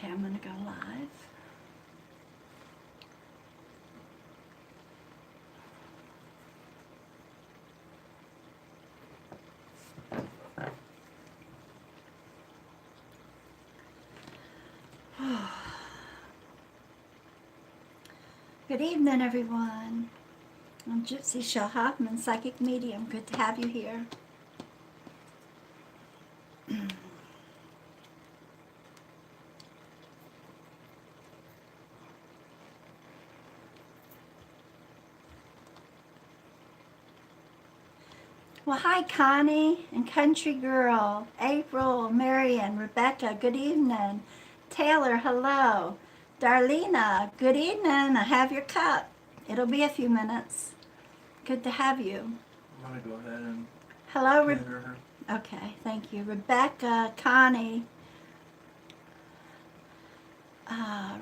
Okay, I'm going to go live. Good evening, everyone. I'm Gypsy Chele, psychic medium. Good to have you here. Well, hi, Connie and Country Girl, April, Marion, Rebecca, good evening. Taylor, hello. Darlena, good evening. I have your cup. It'll be a few minutes. Good to have you. I'm going to go ahead and Hello, pin her. Okay, thank you. Rebecca, Connie,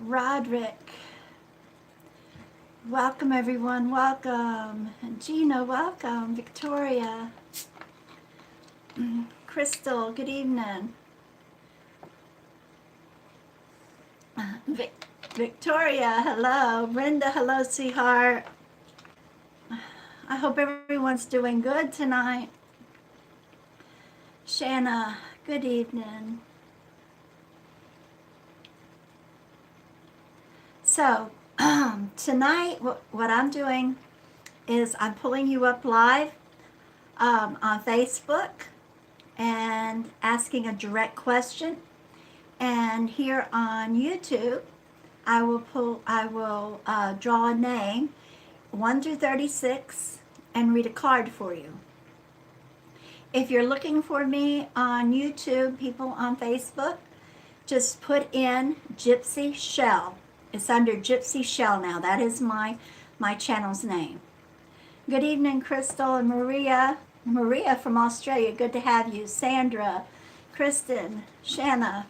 Roderick. Welcome, everyone. Welcome. Gina, welcome. Victoria. Crystal, good evening. Victoria, hello. Brenda, hello, sweetheart. I hope everyone's doing good tonight. Shanna, good evening. So, tonight, what I'm doing is I'm pulling you up live on Facebook and asking a direct question. And here on YouTube, I will draw a name, 1 through 36, and read a card for you. If you're looking for me on YouTube, people on Facebook, just put in Gypsy Chele. It's under Gypsy Chele now. That is my channel's name. Good evening, Crystal and Maria. Maria from Australia, good to have you. Sandra, Kristen, Shanna.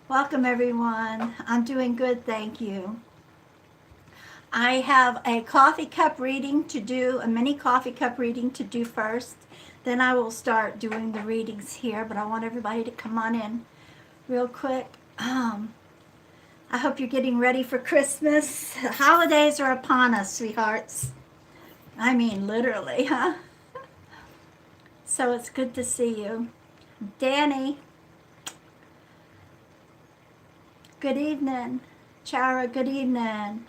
Welcome, everyone. I'm doing good, thank you. I have a coffee cup reading to do, a mini coffee cup reading to do first. Then I will start doing the readings here, but I want everybody to come on in real quick. I hope you're getting ready for Christmas. The holidays are upon us, sweethearts. I mean, literally, huh? So it's good to see you. Danny, good evening. Chara, good evening.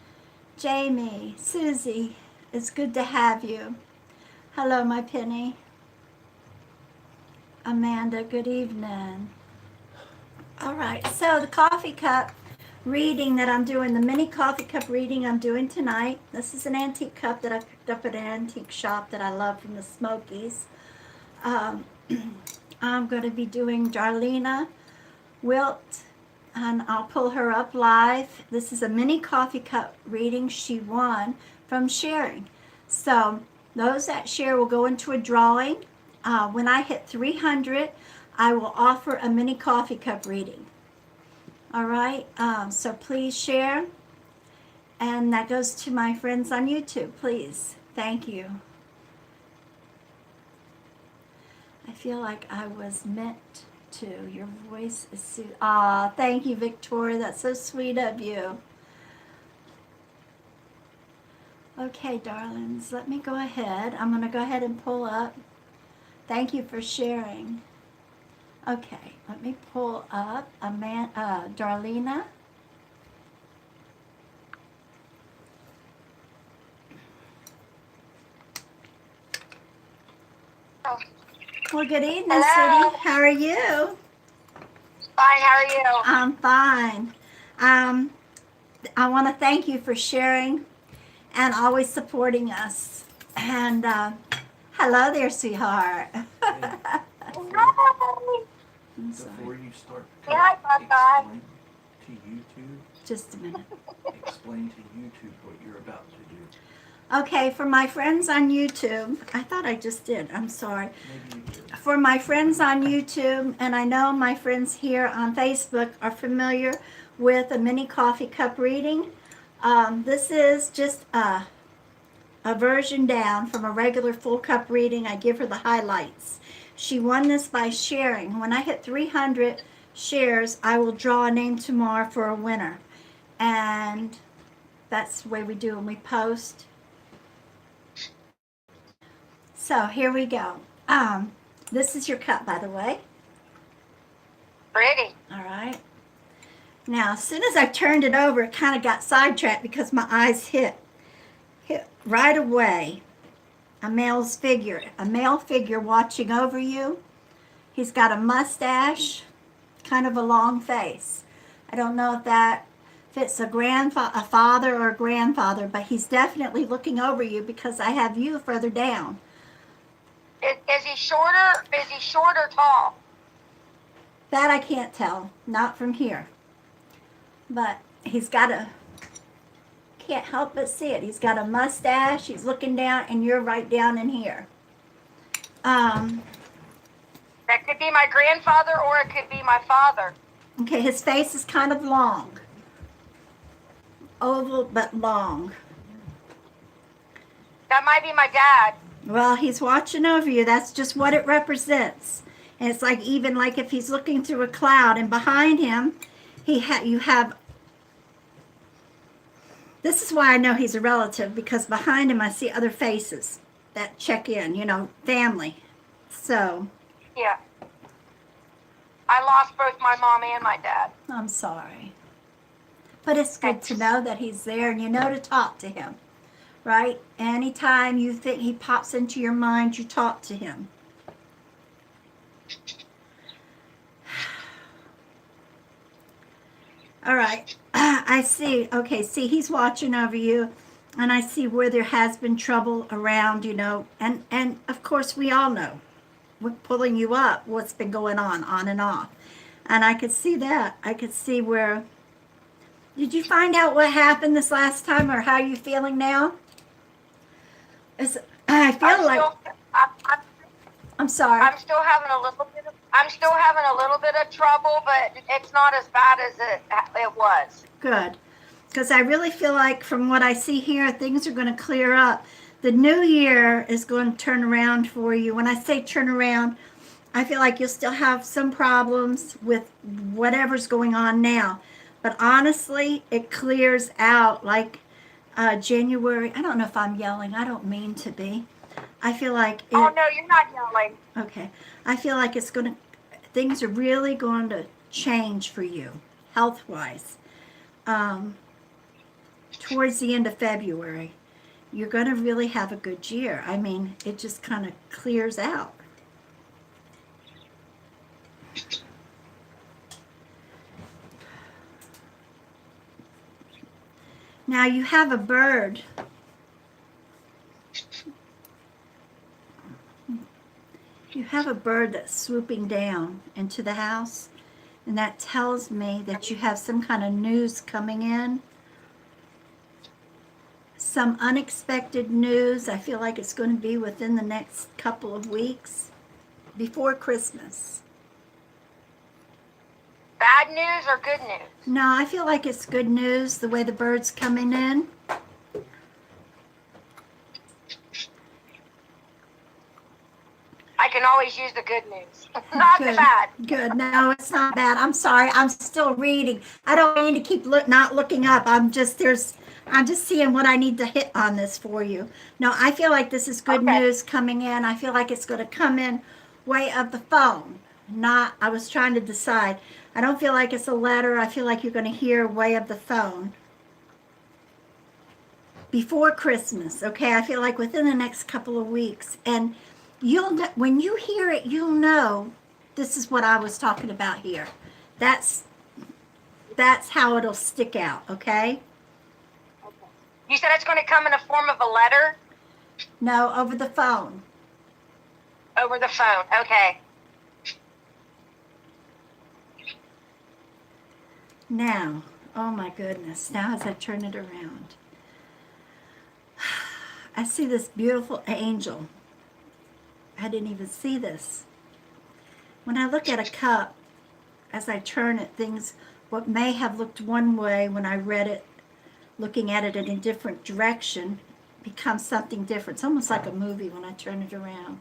Jamie, Susie, it's good to have you. Hello, my penny. Amanda, good evening. All right, so the coffee cup reading that I'm doing, the mini coffee cup reading I'm doing tonight. This is an antique cup that I picked up at an antique shop that I love from the Smokies. I'm going to be doing Darlena Wilt, and I'll pull her up live. This is a mini coffee cup reading she won from sharing. So those that share will go into a drawing. When I hit 300, I will offer a mini coffee cup reading. All right, so please share. And that goes to my friends on YouTube, please. Thank you. I feel like I was meant to. Your voice is soothing. Aw, thank you, Victoria. That's so sweet of you. Okay, darlings, let me go ahead. I'm going to go ahead and pull up. Thank you for sharing. Okay, let me pull up Darlena. Well, good evening, Hello. City. How are you? Fine, how are you? I'm fine. I want to thank you for sharing and always supporting us. And hello there, sweetheart. Hi. Before you start, Yeah, I explain to YouTube, Just a minute. explain to YouTube what you're about to do. Okay, for my friends on YouTube, I thought I just did. I'm sorry. Maybe you did. For my friends on YouTube, and I know my friends here on Facebook are familiar with a mini coffee cup reading. This is just a version down from a regular full cup reading. I give her the highlights. She won this by sharing. When I hit 300, shares, I will draw a name tomorrow for a winner. And that's the way we do when we post. So here we go. This is your cup, by the way. Pretty. All right. Now, as soon as I turned it over, it kind of got sidetracked because my eyes hit right away a male figure watching over you. He's got a mustache, kind of a long face. I don't know if it's a father or a grandfather, but he's definitely looking over you because I have you further down. Is he shorter? Is he short or tall? That I can't tell, not from here. But can't help but see it. He's got a mustache, he's looking down, and you're right down in here. That could be my grandfather or it could be my father. Okay, his face is kind of long. Oval, but long. That might be my dad. Well, he's watching over you. That's just what it represents. And it's like even like if he's looking through a cloud, and behind him, you have. This is why I know he's a relative, because behind him I see other faces that check in. Family. So. Yeah. I lost both my mom and my dad. I'm sorry. But it's good to know that he's there and you know to talk to him, right? Anytime you think he pops into your mind, you talk to him. All right. I see. Okay, see, he's watching over you, and I see where there has been trouble around, and of course we all know. We're pulling you up, what's been going on and off. And I could see that. I could see where. Did you find out what happened this last time, or how are you feeling now? I feel like. I'm sorry. I'm still having a little bit of trouble, but it's not as bad as it was. Good. Because I really feel like from what I see here, things are going to clear up. The new year is going to turn around for you. When I say turn around, I feel like you'll still have some problems with whatever's going on now. But honestly, it clears out like January. I don't know if I'm yelling. I don't mean to be. I feel like Oh, no, you're not yelling. Okay. I feel like things are really going to change for you, health-wise. Towards the end of February, you're going to really have a good year. I mean, it just kind of clears out. Now you have a bird. You have a bird that's swooping down into the house, and that tells me that you have some kind of news coming in. Some unexpected news. I feel like it's going to be within the next couple of weeks, before Christmas. Bad news or good news? No, I feel like it's good news, the way the bird's coming in. I can always use the good news. Not the bad. Good. No, it's not bad. I'm sorry. I'm still reading. I don't mean to keep not looking up. I'm just seeing what I need to hit on this for you. No, I feel like this is good news coming in. I feel like it's going to come in way of the phone. I was trying to decide. I don't feel like it's a letter. I feel like you're going to hear way of the phone. Before Christmas, okay? I feel like within the next couple of weeks. And when you hear it, you'll know this is what I was talking about here. That's how it'll stick out, okay? You said it's going to come in the form of a letter? No, over the phone. Over the phone, okay. Now, oh my goodness, now as I turn it around, I see this beautiful angel. I didn't even see this. When I look at a cup, as I turn it, what may have looked one way when I read it, looking at it in a different direction, becomes something different. It's almost like a movie when I turn it around.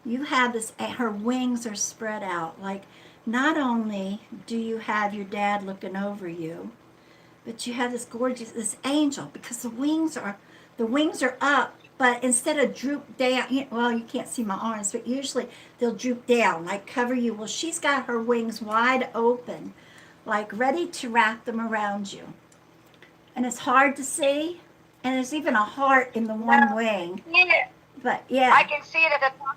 You have this, her wings are spread out, like not only do you have your dad looking over you, but you have this angel, because the wings are up, but instead of droop down, well, you can't see my arms, but usually they'll droop down, like cover you. Well, she's got her wings wide open, like ready to wrap them around you. And it's hard to see, and there's even a heart in the one No, wing. see it. But I yeah, can see it at the top.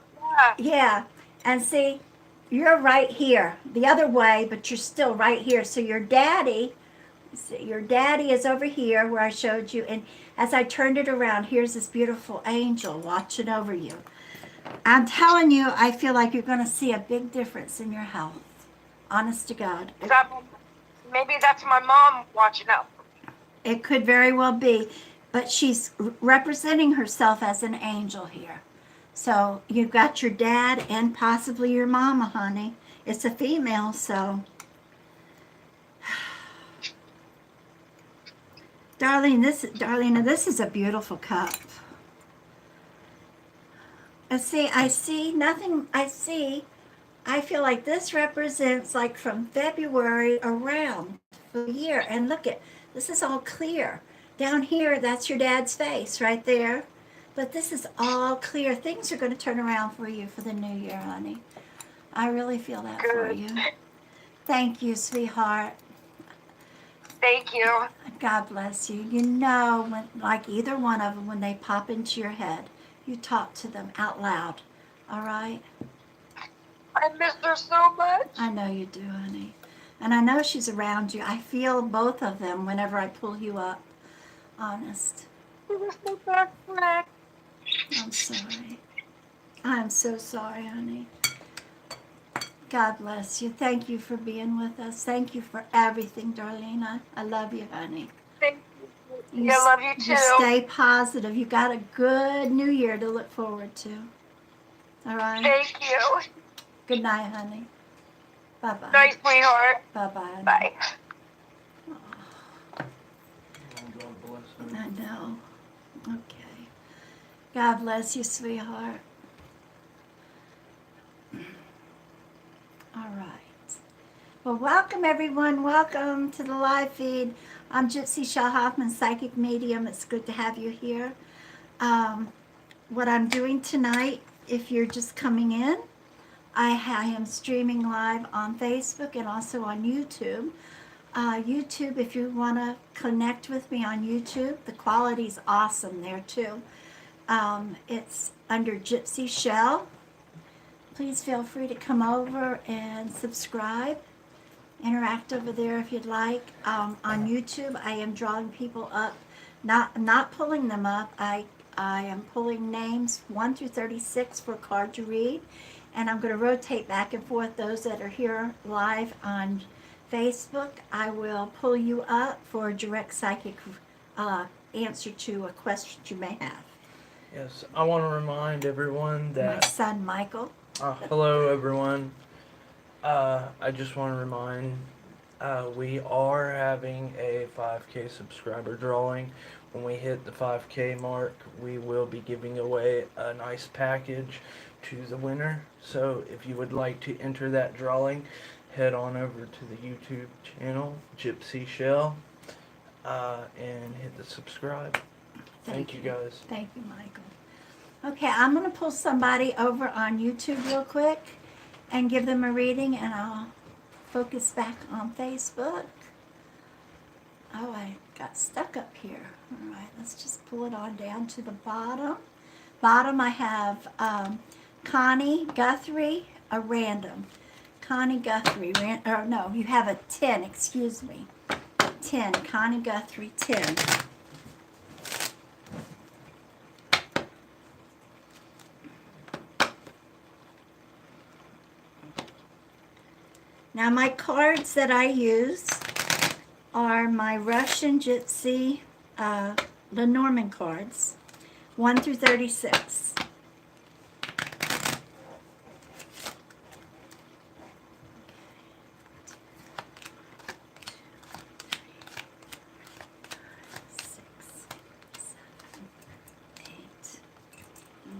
Yeah. yeah. And see, you're right here, the other way, but you're still right here. So your daddy is over here where I showed you, and as I turned it around, here's this beautiful angel watching over you. I'm telling you, I feel like you're going to see a big difference in your health. Honest to God. Maybe that's my mom watching out. It could very well be, but she's representing herself as an angel here. So you've got your dad and possibly your mama, honey. It's a female, so. Darlene, this is a beautiful cup. I see nothing. I feel like this represents like from February around the year. And look this is all clear. Down here, that's your dad's face right there. But this is all clear. Things are going to turn around for you for the new year, honey. I really feel that for Good. you. Thank you, sweetheart. Thank you. God bless you. You know, when, like either one of them, when they pop into your head, you talk to them out loud. All right? I missed her so much. I know you do, honey. And I know she's around you. I feel both of them whenever I pull you up. Honest. She was my best friend. I'm sorry. I'm so sorry, honey. God bless you. Thank you for being with us. Thank you for everything, Darlene. I love you, honey. Thank you. I love you You too. stay positive. You got a good new year to look forward to. All right? Thank you. Good night, honey. Bye-bye. Night, sweetheart. Bye-bye. Bye. Oh, Oh, God bless her. I know. Okay. God bless you, sweetheart. All right. Well, welcome, everyone. Welcome to the live feed. I'm Gypsy Chele Hoffman, Psychic Medium. It's good to have you here. What I'm doing tonight, if you're just coming in, I am streaming live on Facebook and also on YouTube. YouTube, if you want to connect with me on YouTube, the quality's awesome there too. It's under Gypsy Chele. Please feel free to come over and subscribe. Interact over there if you'd like. On YouTube, I am drawing people up, not pulling them up. I am pulling names 1 through 36 for a card to read, and I'm going to rotate back and forth. Those that are here live on Facebook, I will pull you up for a direct psychic answer to a question you may have. Yes, I want to remind everyone My that. son Michael. Hello, everyone. I just want to remind we are having a 5K subscriber drawing. When we hit the 5K mark, we will be giving away a nice package to the winner. So if you would like to enter that drawing, head on over to the YouTube channel, Gypsy Chele, and hit the subscribe. Thank you, guys. Thank you, Michael. Okay, I'm going to pull somebody over on YouTube real quick and give them a reading, and I'll focus back on Facebook. Oh, I got stuck up here. All right, let's just pull it on down to the bottom. Bottom, I have Connie Guthrie, a random. Connie Guthrie, no, you have a 10, excuse me. 10, Connie Guthrie, 10. Now my cards that I use are my Russian Gypsy Lenormand cards, 1 through 36.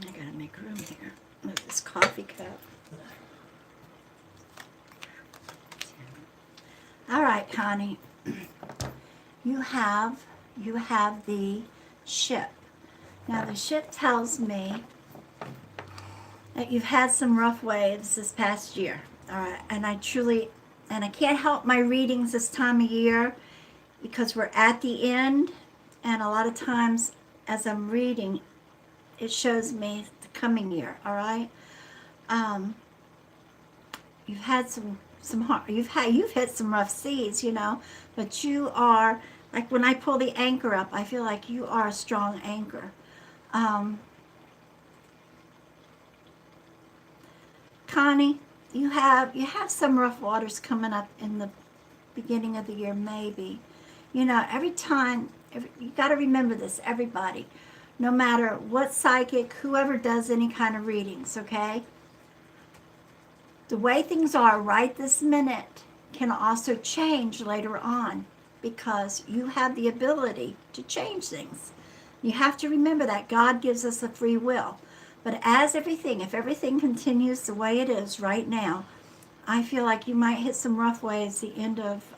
I gotta make room here. Move this coffee cup. All right, Connie. You have the ship. Now the ship tells me that you've had some rough waves this past year. All right, and I can't help my readings this time of year because we're at the end, and a lot of times as I'm reading, it shows me the coming year. All right. Um, you've had you've hit some rough seas, but you are, like, when I pull the anchor up, I feel like you are a strong anchor. Um, Connie, you have some rough waters coming up in the beginning of the year, maybe. Every time, you got to remember this, everybody, no matter what psychic, whoever does any kind of readings, okay? The way things are right this minute can also change later on because you have the ability to change things. You have to remember that God gives us a free will. But if everything continues the way it is right now, I feel like you might hit some rough waves the end of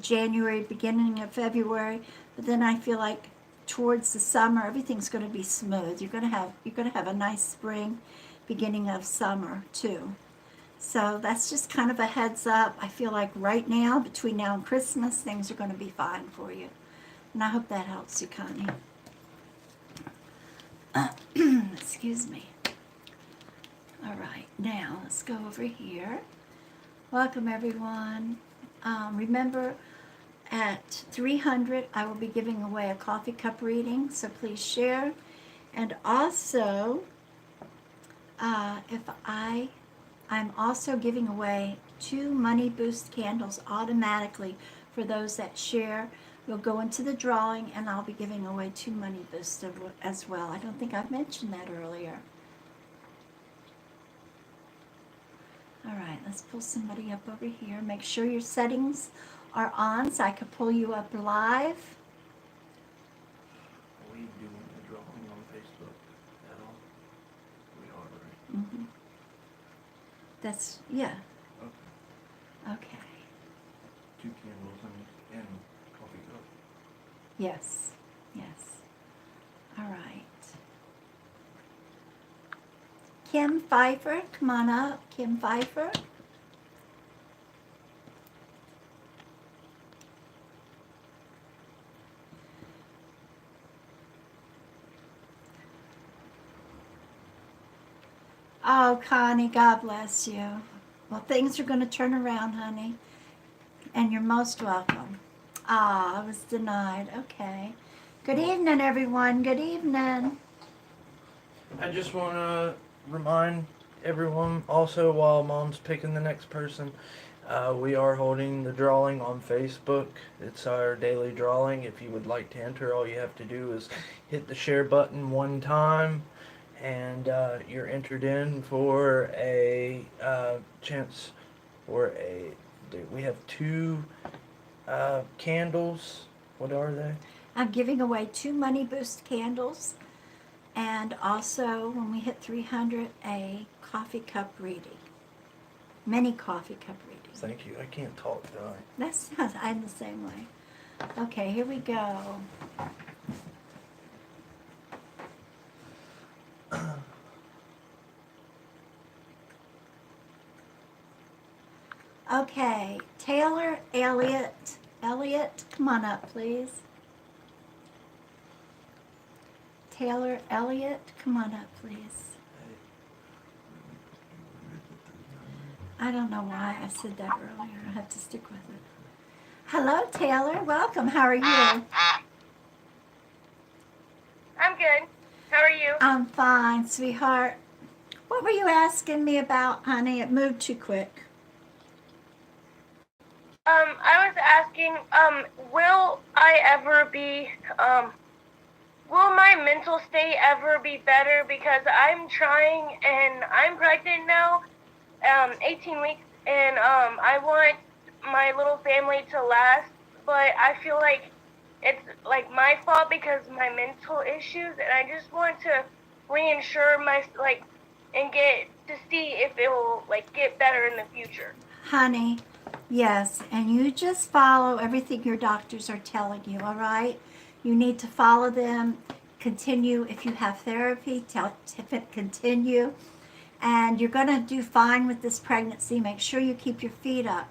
January, beginning of February. But then I feel like towards the summer, everything's going to be smooth. You're going to have a nice spring, beginning of summer too. So that's just kind of a heads up. I feel like right now, between now and Christmas, things are going to be fine for you. And I hope that helps you, Connie. Excuse me. All right, now let's go over here. Welcome, everyone. Remember, at 300, I will be giving away a coffee cup reading, so please share. And also, I'm also giving away 2 money boost candles automatically for those that share. We'll go into the drawing, and I'll be giving away 2 money boosts as well. I don't think I've mentioned that earlier. All right, let's pull somebody up over here. Make sure your settings are on so I can pull you up live. Are we doing the drawing on Facebook at all? We are, right? Mm-hmm. That's, yeah. Okay. Okay. 2 candles and coffee cup. Yes. Yes. All right. Kim Pfeiffer, come on up. Kim Pfeiffer. Oh, Connie, God bless you. Well, things are going to turn around, honey. And you're most welcome. Ah, I was denied. Okay. Good evening, everyone. Good evening. I just want to remind everyone also, while Mom's picking the next person, we are holding the drawing on Facebook. It's our daily drawing. If you would like to enter, all you have to do is hit the share button one time, and you're entered in for a chance for a. We have 2 candles. What are they? I'm giving away 2 money boost candles, and also, when we hit 300, a coffee cup reading. Many coffee cup readings. Thank you. I can't talk tonight. That's I'm the same way. Okay, here we go. Okay, Taylor Elliott. Elliott, come on up, please. Taylor Elliott, come on up, please. I don't know why I said that earlier. I have to stick with it. Hello, Taylor. Welcome. How are you? I'm good. How are you? I'm fine, sweetheart. What were you asking me about, honey? It moved too quick. I was asking, will I ever be, will my mental state ever be better? Because I'm trying, and I'm pregnant now, 18 weeks, and I want my little family to last, but I feel like it's like my fault because of my mental issues, and I just want to reinsure and get to see if it will get better in the future. Honey, Yes, and you just follow everything your doctors are telling you, all right? You need to follow them. Continue if you have therapy, continue. And you're going to do fine with this pregnancy. Make sure you keep your feet up.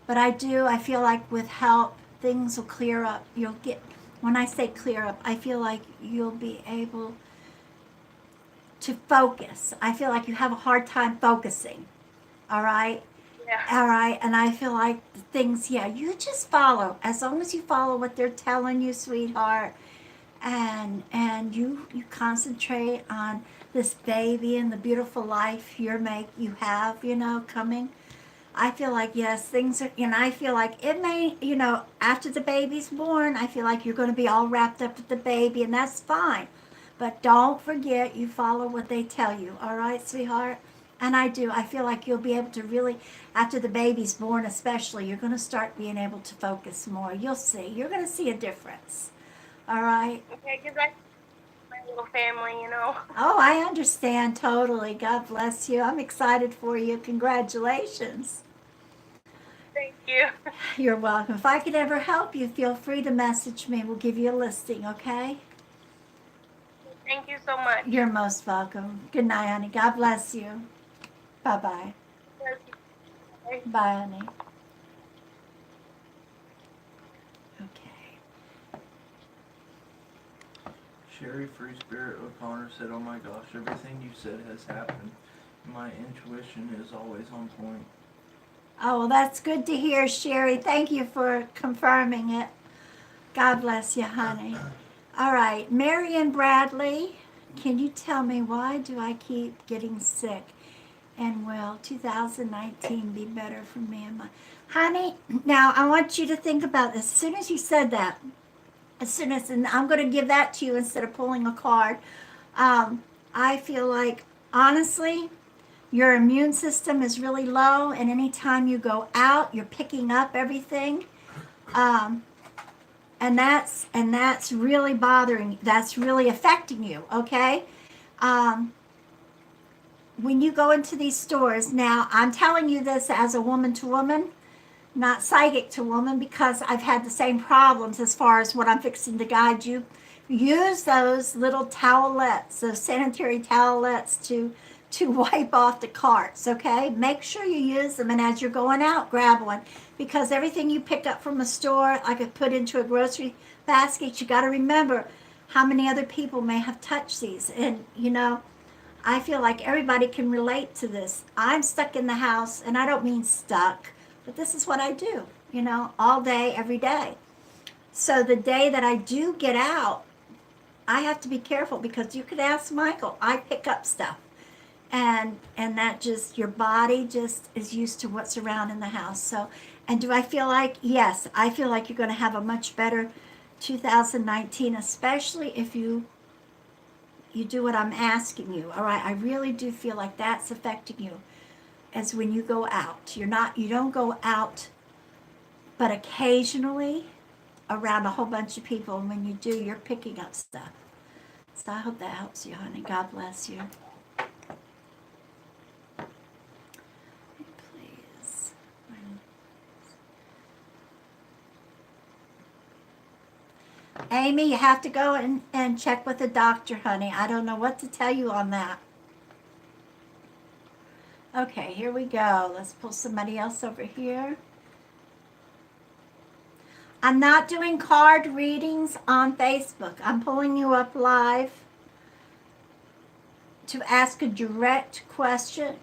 But I feel like with help, things will clear up. You'll get, when I say clear up, I feel like you'll be able to focus. I feel like you have a hard time focusing, all right? Yeah. All right, and I feel like the things, yeah, you just follow. As long as you follow what they're telling you, sweetheart, and you concentrate on this baby and the beautiful life you have, coming. I feel like yes, things are, and I feel like it may, after the baby's born, I feel like you're going to be all wrapped up with the baby, and that's fine. But don't forget, you follow what they tell you. All right, sweetheart. And I do. I feel like you'll be able to really, after the baby's born, especially, you're going to start being able to focus more. You'll see. You're going to see a difference. All right. Okay, because I my little family, Oh, I understand totally. God bless you. I'm excited for you. Congratulations. Thank you. You're welcome. If I could ever help you, feel free to message me. We'll give you a listing, okay? Thank you so much. You're most welcome. Good night, honey. God bless you. Bye-bye. Bye. Bye, honey. Okay. Sherry Free Spirit O'Connor said, "Oh my gosh, everything you said has happened. My intuition is always on point." Oh, well, that's good to hear, Sherry. Thank you for confirming it. God bless you, honey. All right, Marion Bradley, can you tell me why do I keep getting sick? And will 2019 be better for me and my honey? Now I want you to think about this. As soon as you said that, and I'm going to give that to you instead of pulling a card. I feel like honestly, your immune system is really low, and anytime you go out, you're picking up everything. And that's really bothering. That's really affecting you. Okay. When you go into these stores, now I'm telling you this as a woman to woman, not psychic to woman, because I've had the same problems as far as what I'm fixing to guide you. Use those little towelettes, those sanitary towelettes to wipe off the carts, okay? Make sure you use them, and as you're going out, grab one, because everything you pick up from a store, like I put into a grocery basket, you got to remember how many other people may have touched these. And I feel like everybody can relate to this. I'm stuck in the house, and I don't mean stuck, but this is what I do, all day, every day. So the day that I do get out, I have to be careful, because you could ask Michael, I pick up stuff. And that just, your body just is used to what's around in the house. So, and do I feel like, yes, I feel like you're going to have a much better 2019, especially if you do what I'm asking you. All right, I really do feel like that's affecting you as when you go out. You don't go out, but occasionally around a whole bunch of people, and when you do, you're picking up stuff. So I hope that helps you, honey. God bless you. Please. Amy, you have to go and check with the doctor, honey. I don't know what to tell you on that. Okay, here we go. Let's pull somebody else over here. I'm not doing card readings on Facebook. I'm pulling you up live to ask a direct question.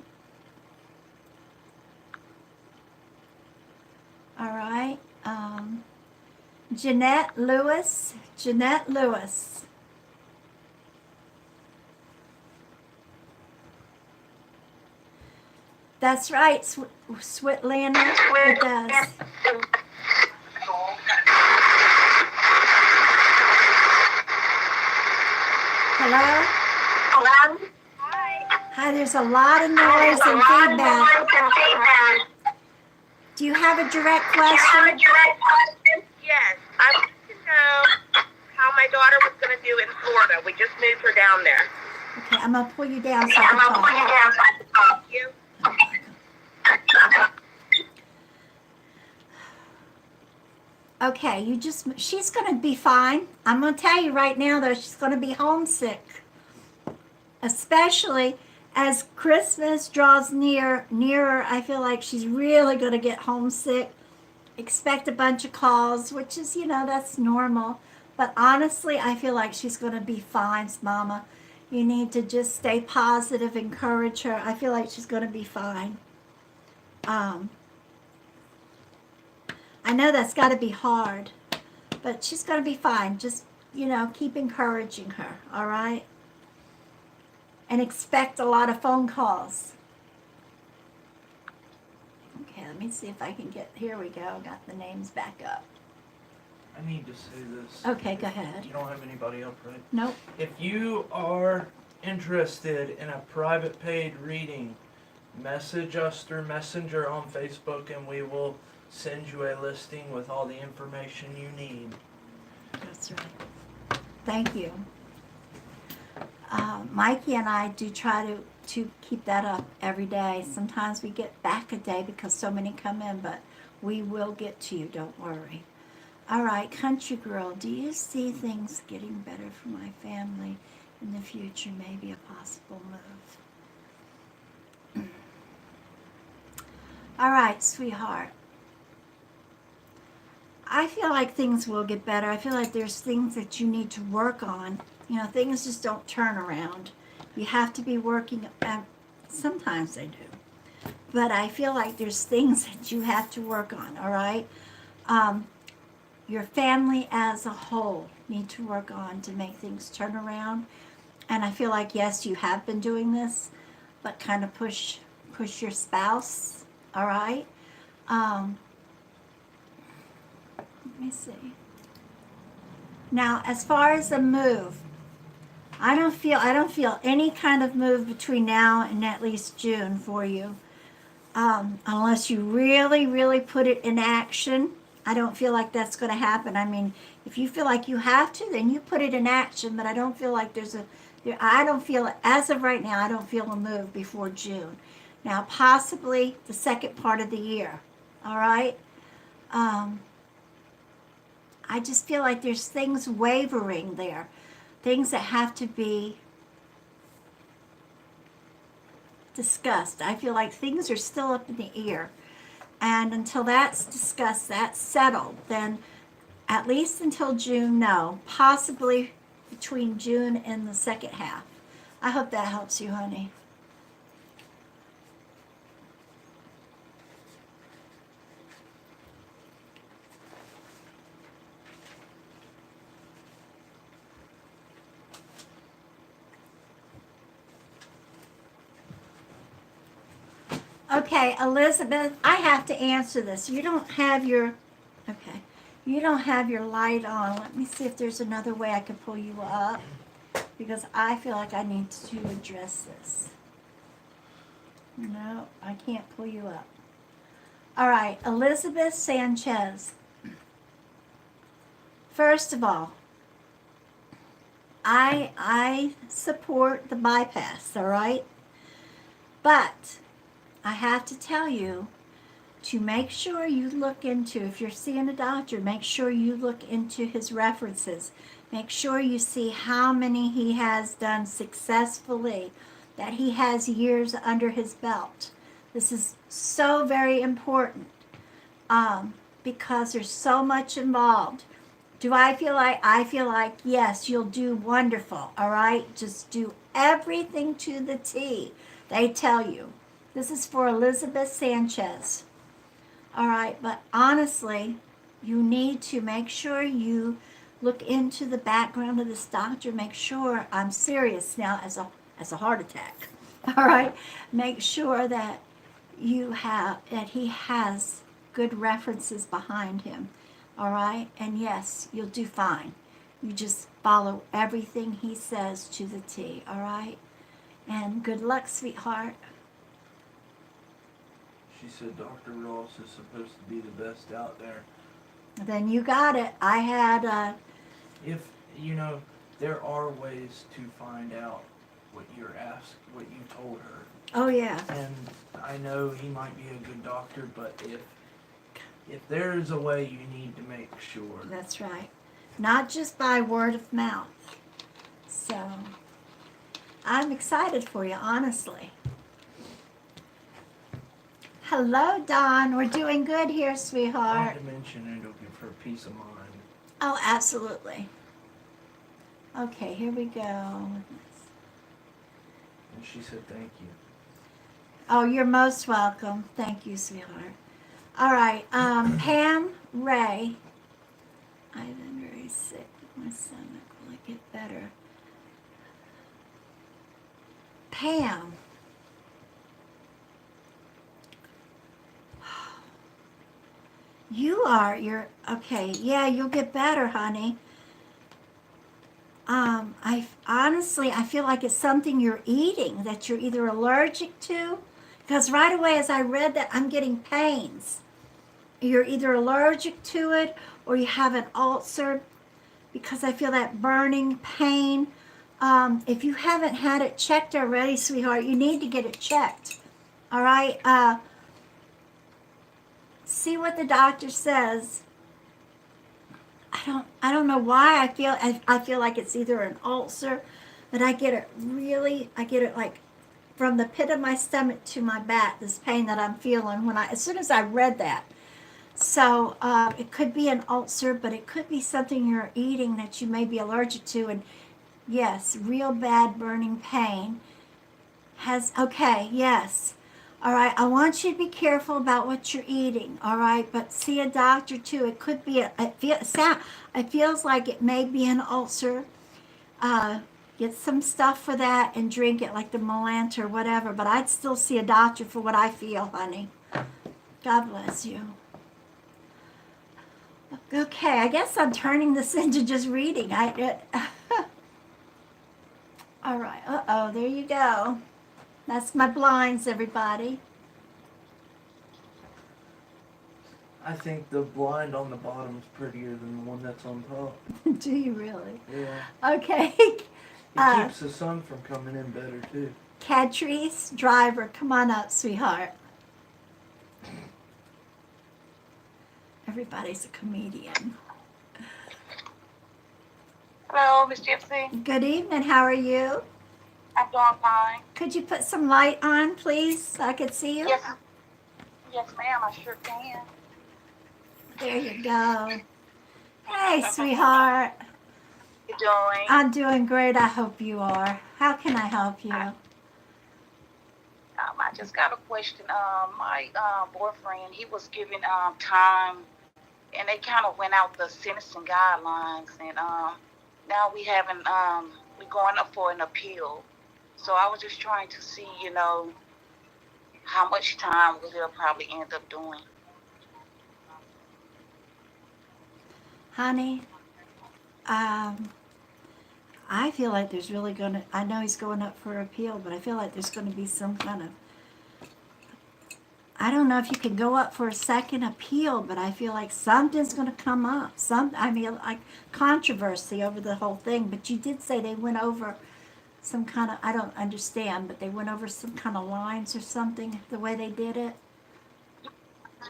All right. Jeanette Lewis. That's right, Switlana. It does. Hello? Hi, there's a lot of noise and feedback. Do you have a direct question? Yes, I want to know how my daughter was going to do in Florida. We just moved her down there. Okay, I'm going to pull you down so I can talk. Thank you. Okay, she's going to be fine. I'm going to tell you right now, though, she's going to be homesick. Especially as Christmas draws nearer, I feel like she's really going to get homesick. Expect a bunch of calls, which is, that's normal. But honestly, I feel like she's going to be fine, Mama. You need to just stay positive, encourage her. I feel like she's going to be fine. I know that's got to be hard, but she's going to be fine. Just, keep encouraging her, all right? And expect a lot of phone calls. Okay, let me see if I can here we go. Got the names back up. I need to say this. Okay, go ahead. You don't have anybody up, right? Nope. If you are interested in a private paid reading, message us through Messenger on Facebook and we will send you a listing with all the information you need. That's right. Thank you. Mikey and I do try to keep that up every day. Sometimes we get back a day because so many come in, but we will get to you, don't worry. All right, Country Girl, do you see things getting better for my family in the future? Maybe a possible move. All right, sweetheart. I feel like things will get better. I feel like there's things that you need to work on. Things just don't turn around. You have to be working. Sometimes they do. But I feel like there's things that you have to work on, all right? Your family as a whole need to work on to make things turn around. And I feel like, yes, you have been doing this, but kind of push your spouse, all right? Let me see. Now, as far as a move, I don't feel any kind of move between now and at least June for you. Unless you really, really put it in action. I don't feel like that's going to happen. I mean, if you feel like you have to, then you put it in action, but I don't feel like as of right now, I don't feel a move before June. Now, possibly the second part of the year, all right? I just feel like there's things wavering there, things that have to be discussed. I feel like things are still up in the air. And until that's discussed, that's settled, then at least until June, no. Possibly between June and the second half. I hope that helps you, honey. Okay, Elizabeth, I have to answer this. You don't have your light on. Let me see if there's another way I can pull you up, because I feel like I need to address this. No, I can't pull you up. All right, Elizabeth Sanchez. First of all, I support the bypass, all right? But I have to tell you to make sure you look into, if you're seeing a doctor, make sure you look into his references. Make sure you see how many he has done successfully, that he has years under his belt. This is so very important because there's so much involved. I feel like, yes, you'll do wonderful, all right? Just do everything to the T. They tell you. This is for Elizabeth Sanchez. All right, but honestly, you need to make sure you look into the background of this doctor. Make sure, I'm serious now, as a heart attack. All right, make sure that he has good references behind him. All right, and yes, you'll do fine. You just follow everything he says to the T. All right, and good luck, sweetheart. She said Dr. Ross is supposed to be the best out there. Then you got it. I had If, there are ways to find out what you told her. oh yeah. And I know he might be a good doctor, but if if there is a way, you need to make sure. That's right. Not just by word of mouth. So, I'm excited for you, honestly. Hello, Dawn. We're doing good here, sweetheart. Not to mention it'll give her peace of mind. Oh, absolutely. Okay, here we go. And she said thank you. Oh, you're most welcome. Thank you, sweetheart. All right, Pam Ray. I've been very sick with my stomach. Will it get better? Pam. You're okay. Yeah, you'll get better, honey. I feel like it's something you're eating that you're either allergic to, because right away as I read that, I'm getting pains. You're either allergic to it or you have an ulcer, because I feel that burning pain. If you haven't had it checked already, sweetheart, you need to get it checked. All right. See what the doctor says. I don't know why I feel like it's either an ulcer, but I get it like from the pit of my stomach to my back, this pain that I'm feeling as soon as I read that. So it could be an ulcer, but it could be something you're eating that you may be allergic to. And yes, real bad burning pain. Okay, yes. All right, I want you to be careful about what you're eating, all right? But see a doctor too. It could be, it feels like it may be an ulcer. Get some stuff for that and drink it, like the Melant or whatever. But I'd still see a doctor for what I feel, honey. God bless you. Okay, I guess I'm turning this into just reading. All right, uh-oh, there you go. That's my blinds, everybody. I think the blind on the bottom is prettier than the one that's on top. Do you really? Yeah. Okay. It keeps the sun from coming in better too. Catrice Driver, come on up, sweetheart. Everybody's a comedian. Hello, Miss Gypsy. Good evening, how are you? I'm doing fine. Could you put some light on, please, so I could see you? Yes. Yes, ma'am, I sure can. There you go. Hey, sweetheart. You doing? I'm doing great. I hope you are. How can I help you? I just got a question. My boyfriend, he was given time, and they kind of went out the sentencing guidelines, and now we're going up for an appeal. So I was just trying to see, how much time we'll probably end up doing. Honey, I feel like there's really I know he's going up for appeal, but I feel like there's going to be some kind of, I don't know if you can go up for a second appeal, but I feel like something's going to come up. Like controversy over the whole thing. But you did say they went over some kind of, I don't understand, but they went over some kind of lines or something, the way they did it.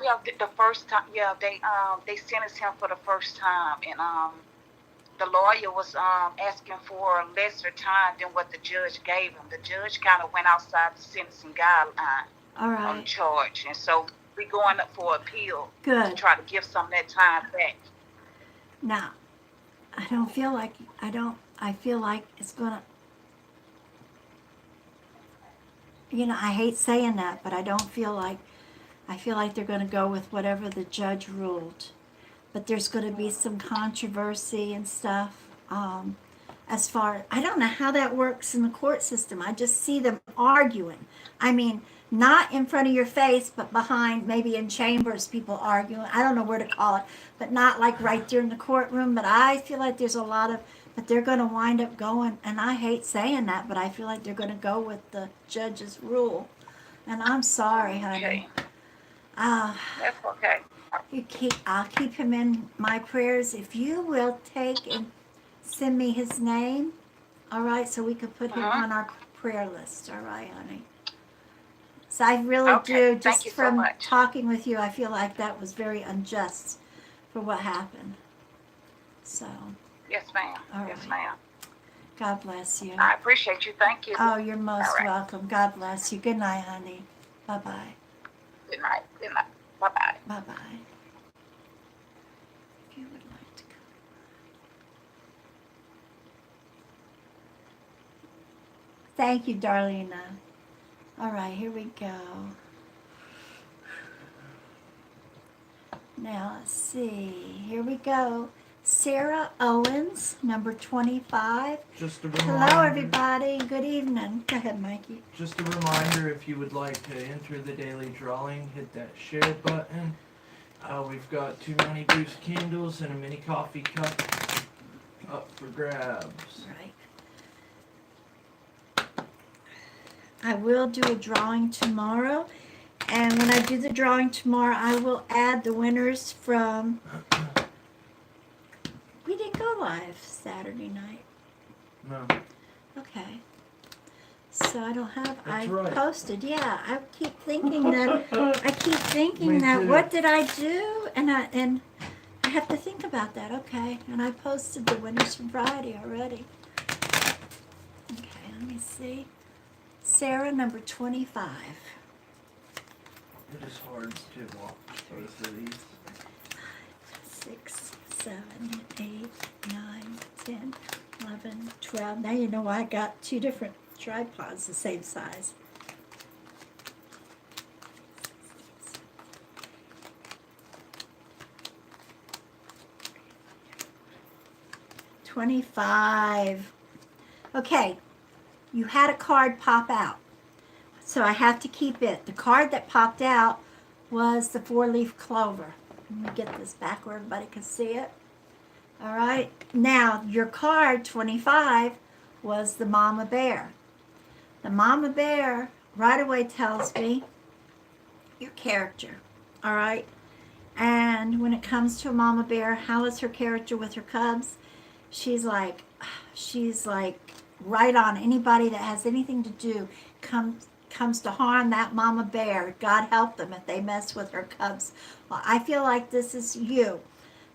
Yeah, the first time, they sentenced him for the first time, and the lawyer was asking for a lesser time than what the judge gave him. The judge kind of went outside the sentencing guideline All on right. charge, and so we're going up for appeal to Good. try to give some of that time back. Now, I feel like it's going to, I hate saying that, but I feel like they're going to go with whatever the judge ruled. But there's going to be some controversy and stuff. I don't know how that works in the court system. I just see them arguing. I mean, not in front of your face, but behind, maybe in chambers, people arguing. I don't know where to call it, but not like right there in the courtroom. But I feel like there's a lot of, but they're going to wind up going, and I hate saying that, but I feel like they're going to go with the judge's rule. And I'm sorry, honey. Okay. That's okay. I'll keep him in my prayers. If you will take and send me his name, all right, so we could put him on our prayer list, all right, honey? So I really Okay, do, thank just you so from much. talking with you, I feel like that was very unjust for what happened. So, Yes, ma'am. all Yes, right. ma'am. God bless you. I appreciate you. Thank you. Oh, you're All most right. welcome. God bless you. Good night, honey. Bye-bye. Good night. Good night. Bye-bye. Bye-bye. If you would like to come. Thank you, Darlena. All right, here we go. Now, let's see. Here we go. Sarah Owens, number 25. Just a reminder. Hello, everybody. Good evening. Go ahead, Mikey. Just a reminder, if you would like to enter the daily drawing, hit that share button. We've got 2 mini boost candles and a mini coffee cup up for grabs. Right. I will do a drawing tomorrow. And when I do the drawing tomorrow, I will add the winners from... We didn't go live Saturday night. No. Okay. So I don't have... That's I right. posted. Yeah, I keep thinking that... Me too. What did I do? And I have to think about that. Okay. And I posted the winners from Friday already. Okay, let me see. Sarah, number 25. It is hard to walk both of these. 6, 7, 8, 9, 10, 11, 12. Now you know why I got 2 different tripods the same size. 25. Okay, you had a card pop out, so I have to keep it. The card that popped out was the 4-leaf clover. Let me get this back where everybody can see it. All right, now your card 25 was the mama bear. The mama bear right away tells me your character. All right, and when it comes to a mama bear, how is her character with her cubs? She's like right on. Anybody that has anything to do comes to harm that mama bear, God help them if they mess with her cubs. Well, I feel like this is you.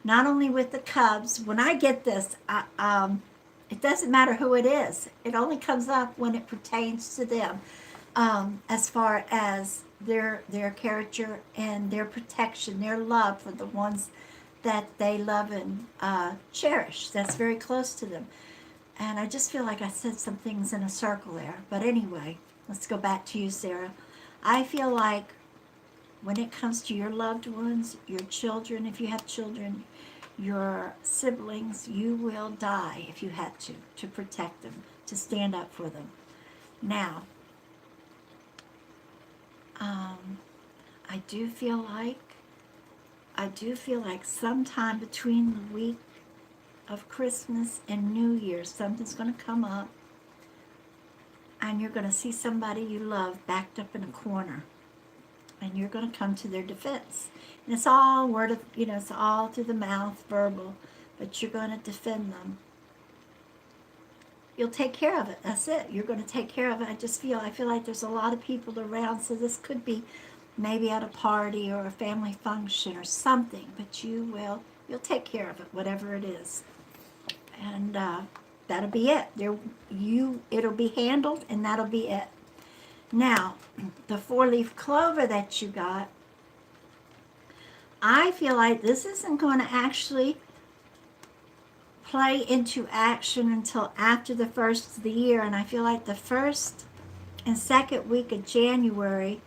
Not only with the cubs. When I get this, it doesn't matter who it is. It only comes up when it pertains to them, as far as their character and their protection, their love for the ones that they love and cherish. That's very close to them. And I just feel like I said some things in a circle there. But anyway, let's go back to you, Sarah. I feel like when it comes to your loved ones, your children, if you have children, your siblings, you will die if you had to protect them, to stand up for them. Now, I do feel like sometime between the week of Christmas and New Year, something's going to come up, and you're going to see somebody you love backed up in a corner, and you're going to come to their defense. And it's all word of, it's all through the mouth, verbal, but you're going to defend them. You'll take care of it. That's it. You're going to take care of it. I feel like there's a lot of people around, so this could be maybe at a party or a family function or something, but you'll take care of it, whatever it is. And that'll be it. It'll be handled, and that'll be it. Now, the 4-leaf clover that you got, I feel like this isn't going to actually play into action until after the first of the year, and I feel like the first and second week of January,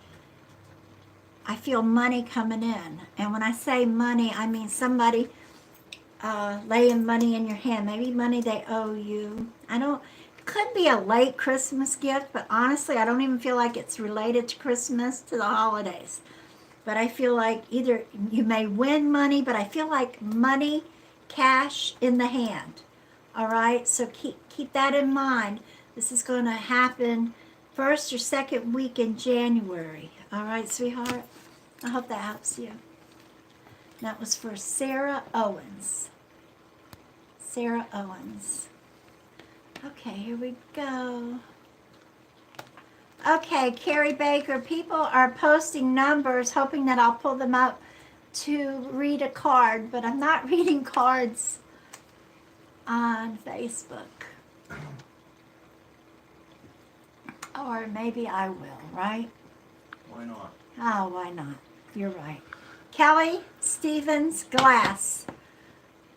I feel money coming in. And when I say money, I mean somebody laying money in your hand, maybe money they owe you. It could be a late Christmas gift, but honestly, I don't even feel like it's related to Christmas, to the holidays. But I feel like either you may win money, but I feel like money, cash in the hand. All right, so keep that in mind. This is going to happen first or second week in January. All right, sweetheart? I hope that helps you. That was for Sarah Owens. Sarah Owens. Okay, here we go. Okay, Carrie Baker, people are posting numbers hoping that I'll pull them up to read a card, but I'm not reading cards on Facebook. Or maybe I will, right? Why not? Oh, why not? You're right. Kelly Stevens Glass.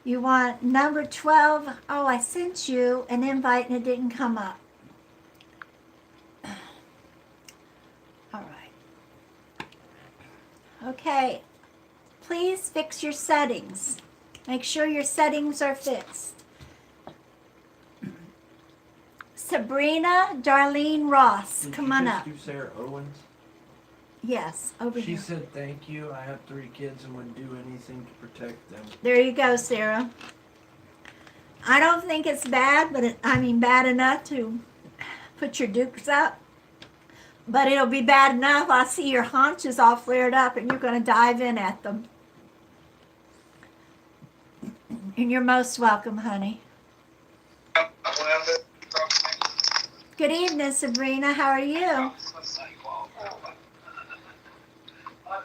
You want number 12? Oh, I sent you an invite and it didn't come up. All right. Okay. Please fix your settings. Make sure your settings are fixed. Sabrina Darlene Ross, Did come you on just up. do Sarah Owens? Yes, over She here. said thank you. I have 3 kids and would do anything to protect them. There you go, Sarah. I don't think it's bad, but bad enough to put your dukes up. But it'll be bad enough. I see your haunches all flared up and you're going to dive in at them. And you're most welcome, honey. Good evening, Sabrina. How are you?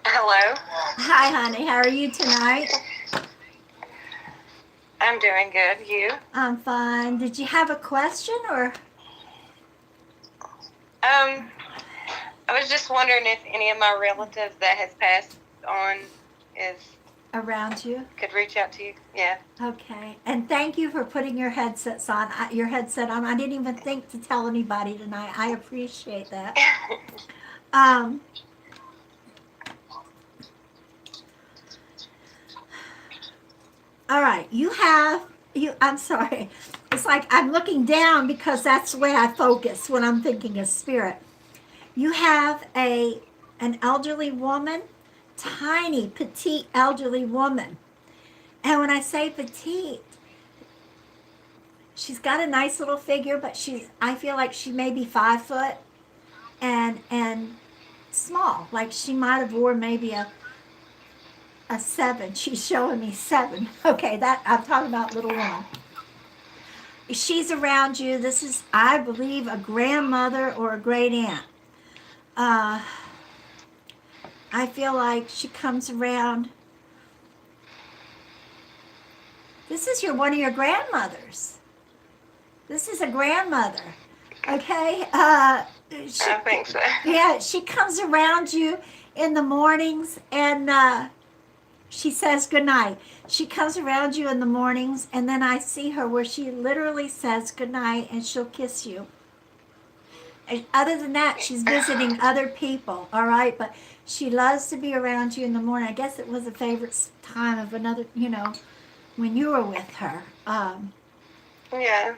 Hello. Hi, honey. How are you tonight? I'm doing good. You? I'm fine. Did you have a question or? I was just wondering if any of my relatives that has passed on is Around you? could reach out to you. Yeah. Okay. And thank you for putting your headsets on. Your headset on. I didn't even think to tell anybody tonight. I appreciate that. Um. All right. I'm sorry. It's like I'm looking down because that's the way I focus when I'm thinking of spirit. You have an elderly woman, tiny, petite elderly woman. And when I say petite, she's got a nice little figure, but I feel like she may be 5 foot and small. Like she might have wore maybe a 7. She's showing me 7. Okay, that I'm talking about little woman. She's around you. This is, I believe, a grandmother or a great aunt. I feel like she comes around. This is one of your grandmothers. This is a grandmother. Okay? I think so. Yeah, she comes around you in the mornings and she says goodnight. She comes around you in the mornings and then I see her where she literally says goodnight and she'll kiss you. And other than that, she's visiting other people, all right? But she loves to be around you in the morning. I guess it was a favorite time of another, when you were with her. Yeah.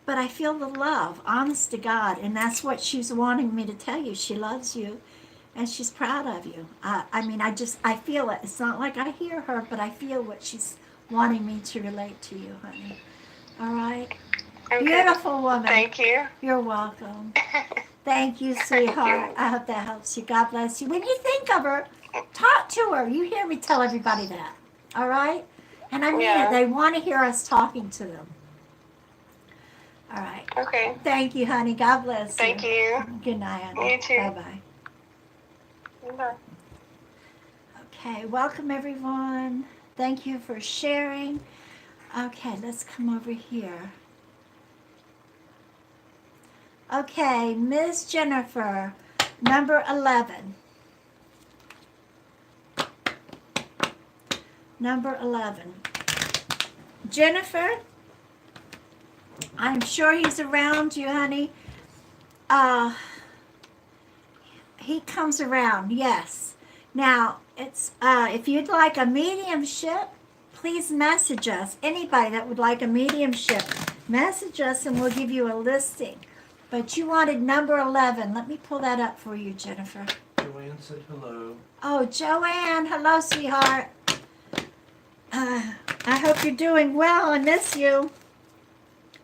But I feel the love, honest to God, and that's what she's wanting me to tell you. She loves you, and she's proud of you. I feel it. It's not like I hear her, but I feel what she's wanting me to relate to you, honey. All right? Okay. Beautiful woman. Thank you. You're welcome. Thank you, sweetheart. I hope that helps you. God bless you. When you think of her, talk to her. You hear me tell everybody that. All right? And I mean it. They want to hear us talking to them. All right. Okay. Thank you, honey. God bless you. Thank you. Good night, honey. You too. Bye-bye. Bye. Okay, welcome everyone. Thank you for sharing. Okay, let's come over here. Okay, Ms. Jennifer, number 11. Number 11. Jennifer, I'm sure he's around you, honey. He comes around, yes. Now, it's if you'd like a mediumship, please message us. Anybody that would like a mediumship, message us and we'll give you a listing. But you wanted number 11. Let me pull that up for you, Jennifer. Joanne said hello. Oh, Joanne. Hello, sweetheart. I hope you're doing well. I miss you.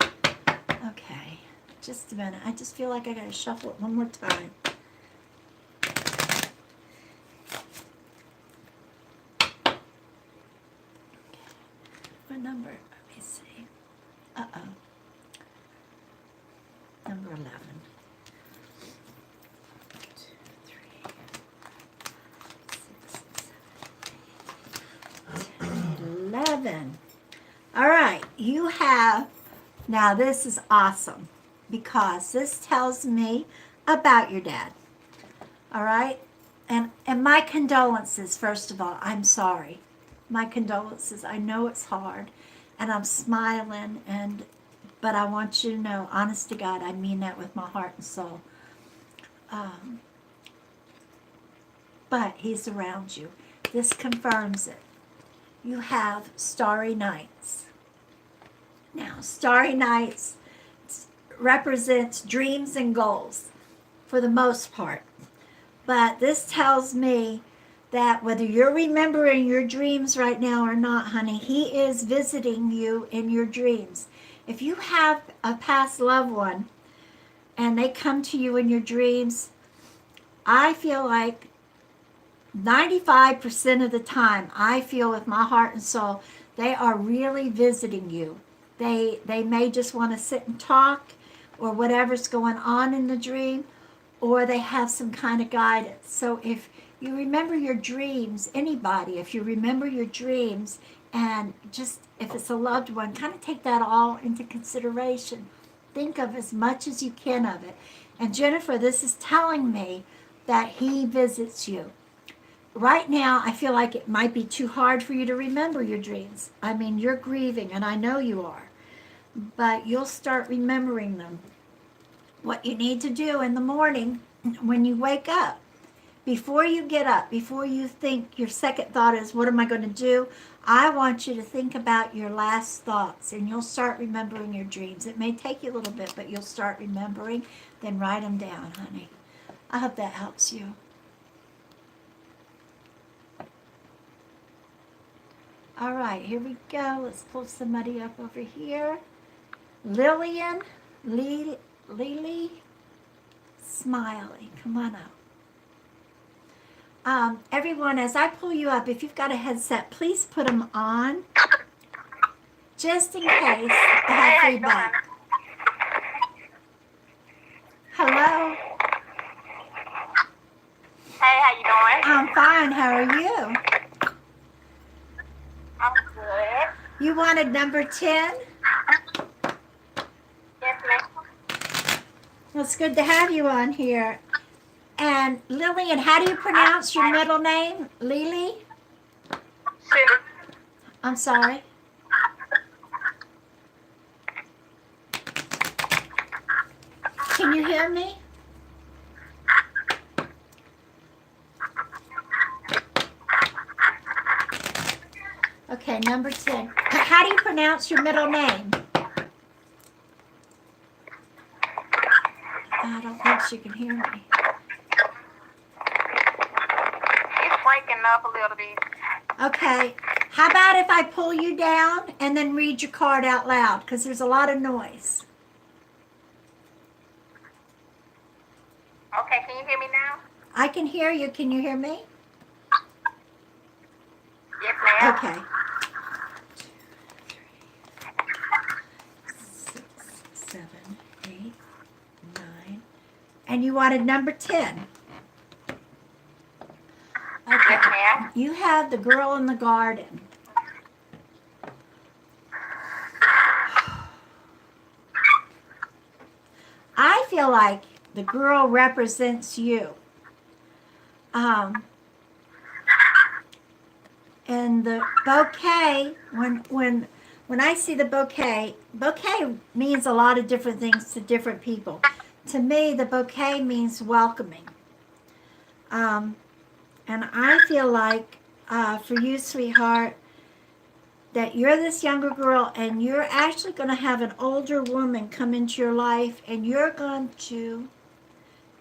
Okay. Just a minute. I just feel like I got to shuffle it one more time. What number? Let me see. Uh-oh. Number 11. 7. All right, you have, now this is awesome because this tells me about your dad. All right, and my condolences, first of all. I'm sorry. My condolences. I know it's hard, and I'm smiling, but I want you to know, honest to God, I mean that with my heart and soul. But he's around you. This confirms it. You have starry nights. Now, starry nights represents dreams and goals for the most part. But this tells me that whether you're remembering your dreams right now or not, honey, he is visiting you in your dreams. If you have a past loved one and they come to you in your dreams, I feel like 95% of the time, I feel with my heart and soul, they are really visiting you. They may just want to sit and talk or whatever's going on in the dream, or they have some kind of guidance. So if you remember your dreams, anybody, if you remember your dreams, and just if it's a loved one, kind of take that all into consideration. Think of as much as you can of it. And Jennifer, this is telling me that he visits you. Right now, I feel like it might be too hard for you to remember your dreams. I mean, you're grieving, and I know you are. But you'll start remembering them. What you need to do in the morning when you wake up, before you get up, before you think your second thought is, what am I going to do? I want you to think about your last thoughts, and you'll start remembering your dreams. It may take you a little bit, but you'll start remembering. Then write them down, honey. I hope that helps you. All right, here we go. Let's pull somebody up over here. Lillian, Lily, Smiley, come on up. Everyone, as I pull you up, if you've got a headset, please put them on, just in case I have feedback. Hello? Hey, how you doing? I'm fine, how are you? I'm good. You wanted number 10? Yes, ma'am. Well, it's good to have you on here. And Lillian, how do you pronounce your middle name? Lily? I'm sorry. Can you hear me? Okay, number 10. How do you pronounce your middle name? I don't think she can hear me. It's breaking up a little bit. Okay. How about if I pull you down and then read your card out loud? Because there's a lot of noise. Okay, can you hear me now? I can hear you. Can you hear me? Yes, ma'am. Okay. 6, 7, 8, 9. And you wanted number 10. Okay. Yes, ma'am. You have the girl in the garden. I feel like the girl represents you. And the bouquet, when I see the bouquet means a lot of different things to different people. To me, the bouquet means welcoming. And I feel like for you, sweetheart, that you're this younger girl and you're actually going to have an older woman come into your life, and you're going to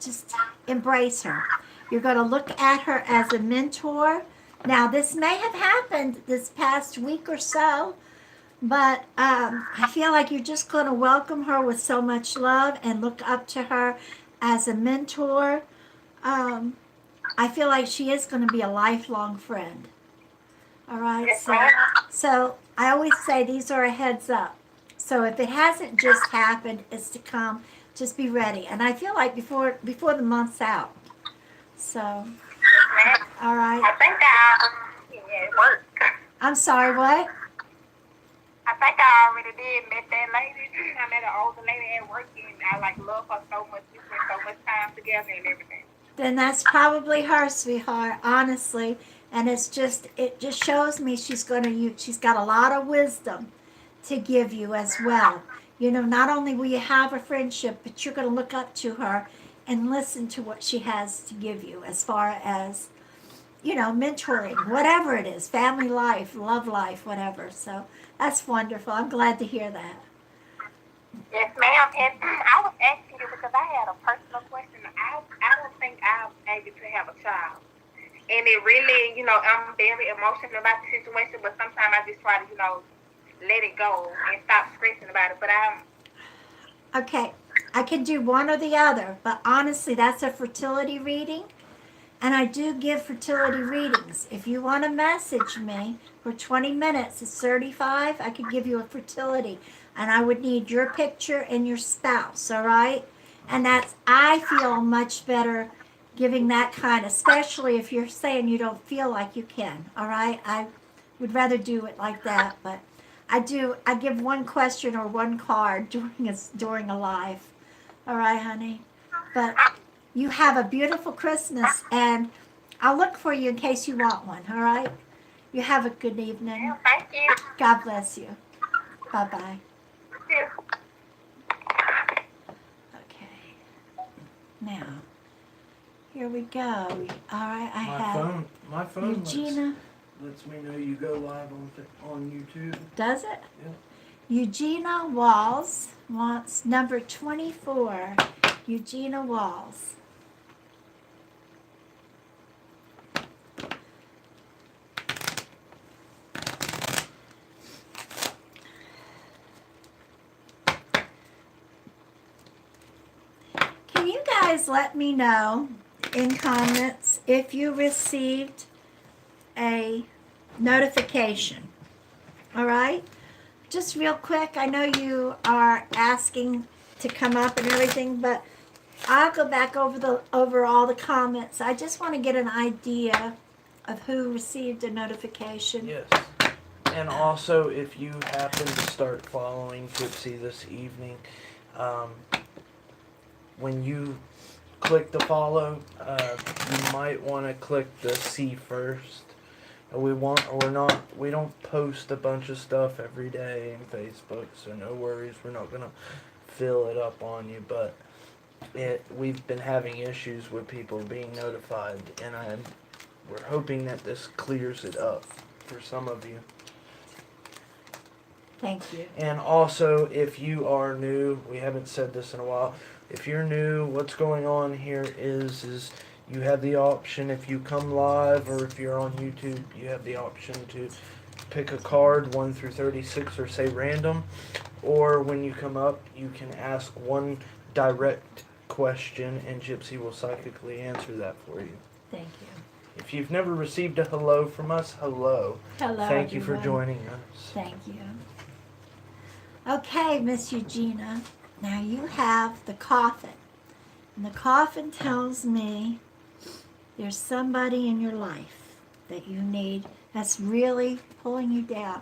just embrace her. You're going to look at her as a mentor. Now, this may have happened this past week or so, but I feel like you're just going to welcome her with so much love and look up to her as a mentor. I feel like she is going to be a lifelong friend. All right, so I always say these are a heads up. So if it hasn't just happened, it's to come. Just be ready. And I feel like before the month's out. So, all right. I think that it worked. I'm sorry, what? think I already did met that lady. I met an older lady at work, and I like love her so much. We spent so much time together and everything. Then that's probably her, sweetheart, honestly. And it just shows me she's got a lot of wisdom to give you as well. You know, not only will you have a friendship, but you're going to look up to her and listen to what she has to give you as far as, you know, mentoring, whatever it is, family life, love life, whatever. So that's wonderful. I'm glad to hear that. Yes, ma'am. And I was asking you because I had a personal question. I don't think I'm able to have a child. And it really, you know, I'm very emotional about the situation, but sometimes I just try to, you know, let it go and stop stressing about it. But Okay, I can do one or the other, but honestly, that's a fertility reading. And I do give fertility readings. If you want to message me for 20 minutes, it's 35. I could give you a fertility. And I would need your picture and your spouse, all right? And I feel much better giving that kind, especially if you're saying you don't feel like you can, all right? I would rather do it like that, but I give one question or one card during a live. All right, honey? But you have a beautiful Christmas, and I'll look for you in case you want one, all right? You have a good evening. thank you. God bless you. Bye-bye. Okay. Now, here we go. All right, I have My phone Eugenia. lets me know you go live on YouTube. Does it? Yeah. Eugenia Walls wants number 24. Eugenia Walls. Can you guys let me know in comments if you received a notification? All right? Just real quick, I know you are asking to come up and everything, but I'll go back over all the comments. I just want to get an idea of who received a notification. Yes. And also, if you happen to start following Gypsy this evening, when you click the follow, you might want to click the see first. We don't post a bunch of stuff every day in Facebook, so no worries. We're not gonna fill it up on you, but we've been having issues with people being notified, and we're hoping that this clears it up for some of you. Thank you. And also, if you are new, we haven't said this in a while. If you're new, what's going on here is you have the option, if you come live or if you're on YouTube, you have the option to pick a card 1 through 36 or say random. Or when you come up, you can ask one direct question and Gypsy will psychically answer that for you. Thank you. If you've never received a hello from us, hello. Hello, Thank you for everyone. joining us. Thank you. Okay, Miss Eugenia. Now you have the coffin. And the coffin tells me there's somebody in your life that you need that's really pulling you down,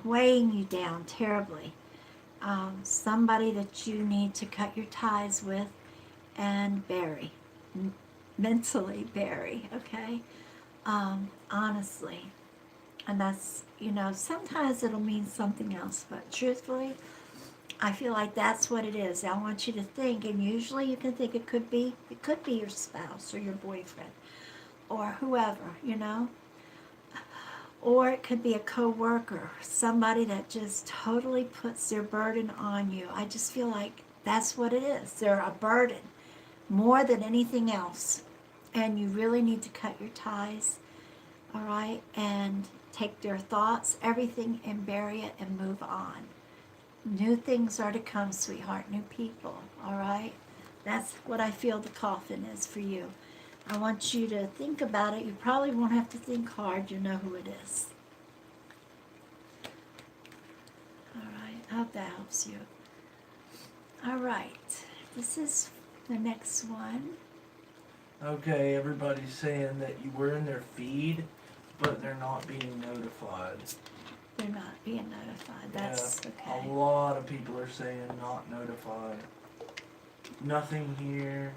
weighing you down terribly. Somebody that you need to cut your ties with and bury, mentally bury, okay? Honestly. And that's, you know, sometimes it'll mean something else, but truthfully, I feel like that's what it is. I want you to think, and usually you can think it could be your spouse or your boyfriend or whoever, you know, or it could be a coworker, somebody that just totally puts their burden on you. I just feel like that's what it is. They're a burden more than anything else, and you really need to cut your ties, all right, and take their thoughts, everything, and bury it and move on. New things are to come, sweetheart, new people, all right? That's what I feel the coffin is for you. I want you to think about it. You probably won't have to think hard. You know who it is. All right, I hope that helps you. All right, this is the next one. Okay, everybody's saying that you were in their feed, but they're not being notified. They're not being notified. That's A okay. lot of people are saying not notified. Nothing here.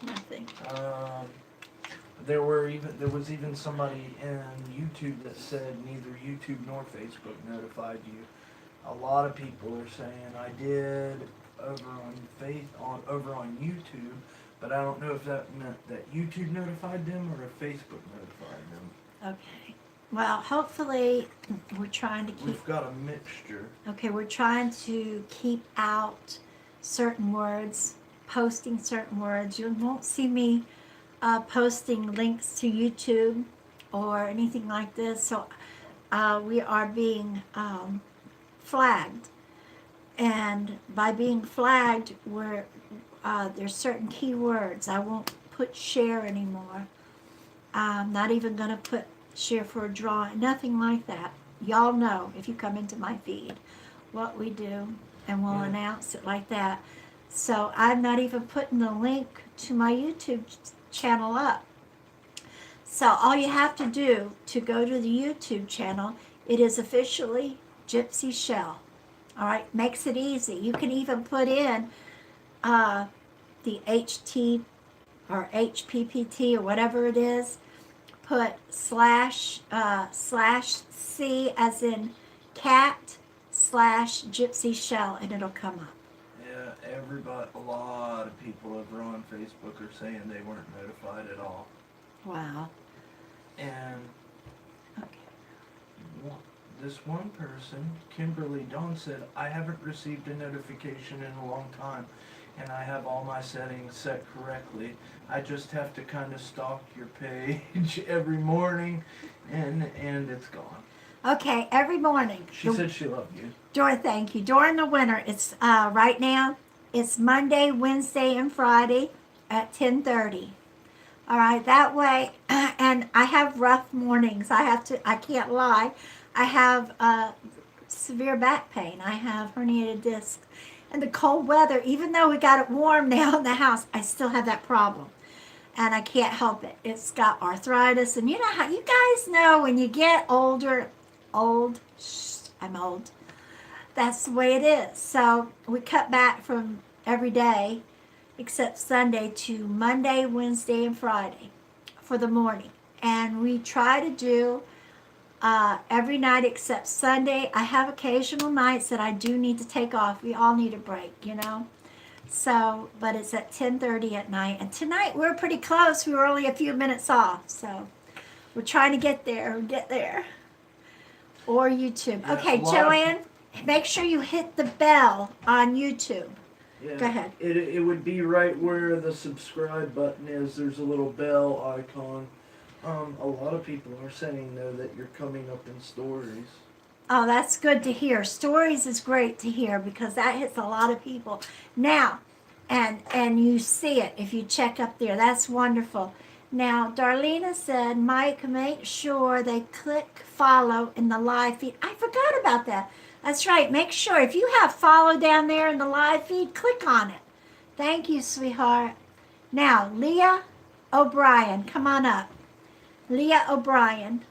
Nothing. There was even somebody in YouTube that said neither YouTube nor Facebook notified you. A lot of people are saying I did over on YouTube, but I don't know if that meant that YouTube notified them or if Facebook notified them. Okay. Well, hopefully we're trying to keep. We've got a mixture. Okay, we're trying to keep out certain words, posting certain words. You won't see me posting links to YouTube or anything like this. So we are being flagged, and by being flagged, there's certain keywords. I won't put share anymore. I'm not even going to put share for a drawing, nothing like that. Y'all know if you come into my feed what we do, and we'll announce it like that. So I'm not even putting the link to my YouTube channel up. So all you have to do to go to the YouTube channel, it is officially Gypsy Chele. All right, makes it easy. You can even put in the HT or HPPT or whatever it is. Put // C as in cat / Gypsy Chele, and it'll come up. Yeah, a lot of people over on Facebook are saying they weren't notified at all. Wow. And Okay. this one person, Kimberly Dawn, said, I haven't received a notification in a long time, and I have all my settings set correctly. I just have to kind of stalk your page every morning, and it's gone. Okay, every morning. She said she loved you. Thank you. During the winter, it's right now, it's Monday, Wednesday, and Friday at 10:30. All right, that way, and I have rough mornings. I can't lie. I have severe back pain. I have herniated discs. And the cold weather, even though we got it warm now in the house, I still have that problem. And I can't help it. It's got arthritis. And you know how, you guys know when you get older, I'm old. That's the way it is. So we cut back from every day except Sunday to Monday, Wednesday, and Friday for the morning. And we try to do every night except Sunday. I have occasional nights that I do need to take off. We all need a break, you know. So, but it's at 10:30 at night. And tonight we're pretty close. We were only a few minutes off. So we're trying to get there. Or YouTube. Yeah, Okay, Joanne, make sure you hit the bell on YouTube. Yeah, Go ahead. It would be right where the subscribe button is. There's a little bell icon. A lot of people are saying though that you're coming up in stories. Oh, that's good to hear. Stories is great to hear because that hits a lot of people. Now, and you see it if you check up there. That's wonderful. Now, Darlena said, Mike, make sure they click follow in the live feed. I forgot about that. That's right. Make sure if you have follow down there in the live feed, click on it. Thank you, sweetheart. Now, Leah O'Brien, come on up. Leah O'Brien.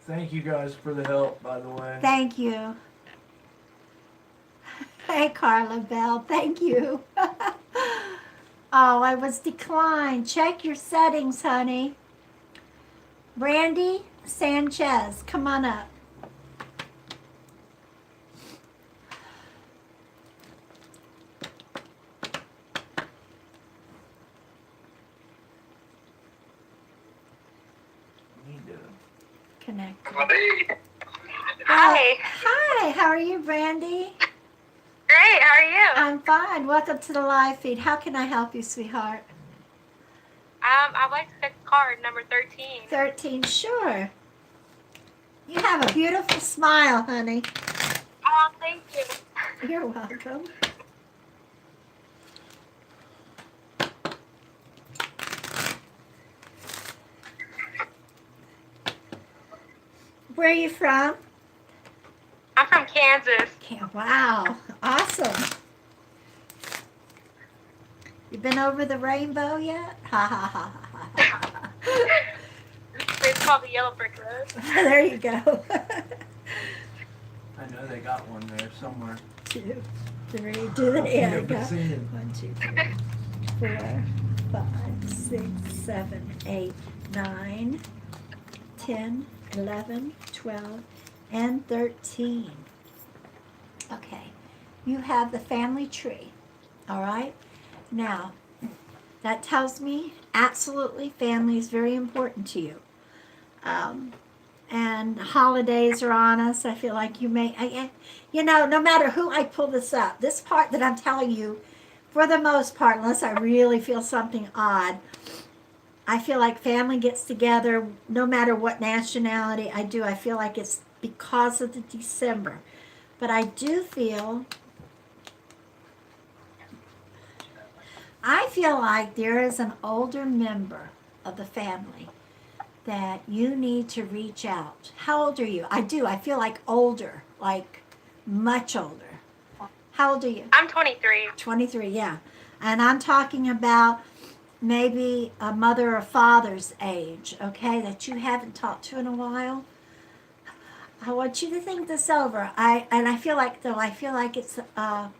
Thank you guys for the help, by the way. Thank you. Hey, Carla Bell. Thank you. Oh, I was declined. Check your settings, honey. Brandy Sanchez, come on up. Need to Connect. Hi. Hi, how are you, Brandy? Great. How are you? I'm fine. Welcome to the live feed. How can I help you, sweetheart? I'd like to pick card number 13. 13, sure. You have a beautiful smile, honey. Oh, thank you. You're welcome. Where are you from? I'm from Kansas. Wow, awesome. You been over the rainbow yet? Ha ha ha ha ha. It's called the Yellow Brick Road. There you go. I know they got one there somewhere. 2, 3. Do the yeah. Yeah, Go. but see it. 1, 2, 3, 4, 5, 6, 7, 8, 9, 10, 11, 12, and 13. Okay, you have the family tree. All right. Now, that tells me absolutely family is very important to you. And holidays are on us. I feel like you may, no matter who I pull this up, this part that I'm telling you, for the most part, unless I really feel something odd, I feel like family gets together no matter what nationality I do. I feel like it's because of the December. But I do feel like there is an older member of the family that you need to reach out. How old are you? I feel like older, like much older. How old are you? I'm 23. 23, yeah. And I'm talking about maybe a mother or father's age, okay, that you haven't talked to in a while. I want you to think this over. I feel like it's a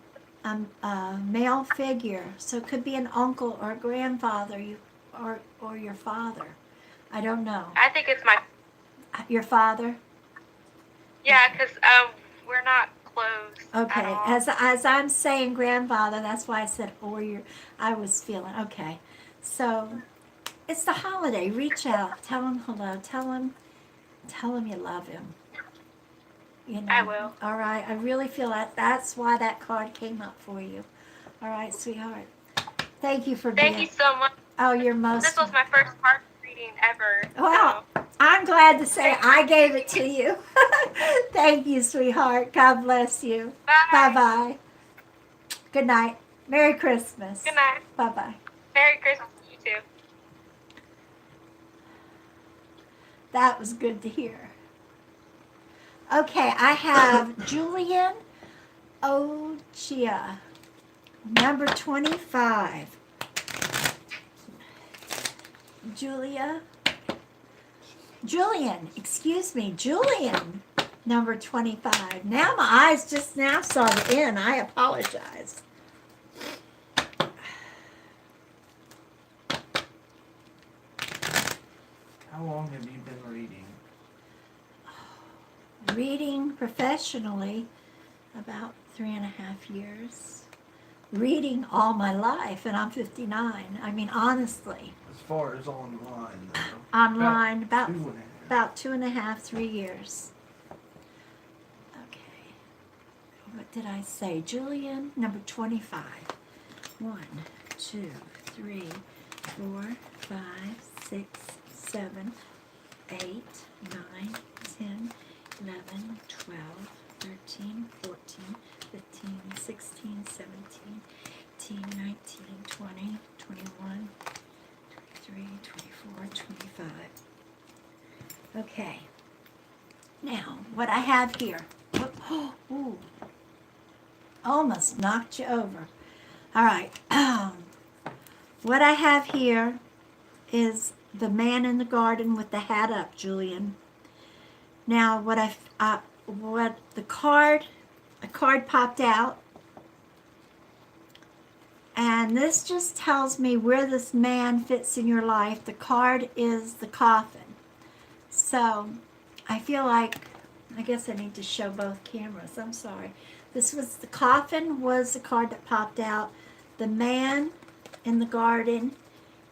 male figure, so it could be an uncle or a grandfather, or your father. I don't know. I think it's my, Your father? yeah, because we're not close at Okay. all. As I'm saying grandfather, that's why I said I was feeling okay. So it's the holiday. Reach out. Tell him hello. Tell him you love him. I will. All right. I really feel that's why that card came up for you. All right, sweetheart. Thank you for Thank you so much. Oh, you're most. This was my first card reading ever. Well, So. I'm glad to say I gave it to you. Thank you, sweetheart. God bless you. Bye. Bye-bye. Good night. Merry Christmas. Good night. Bye-bye. Merry Christmas to you too. That was good to hear. Okay, I have Julian Ochia, number 25. Julian, number 25. Now my eyes just now saw the N. I apologize. How long have you been reading? Reading professionally about 3.5 years. Reading all my life, and I'm 59. I mean, honestly. As far as online, though. Online, about 2.5. About 2.5, 3 years. Okay. What did I say? Julian, number 25. 1, 2, 3, 4, 5, 6, 7, 8, 9, 10, 11, 12, 13, 14, 15, 16, 17, 18, 19, 20, 21, 23, 24, 25. Okay. Now, what I have here. Ooh. Almost knocked you over. All right. What I have here is the man in the garden with the hat up, Julian. Now, a card popped out, and this just tells me where this man fits in your life. The card is the coffin. So, I feel like, I guess I need to show both cameras. I'm sorry. The coffin was the card that popped out. The man in the garden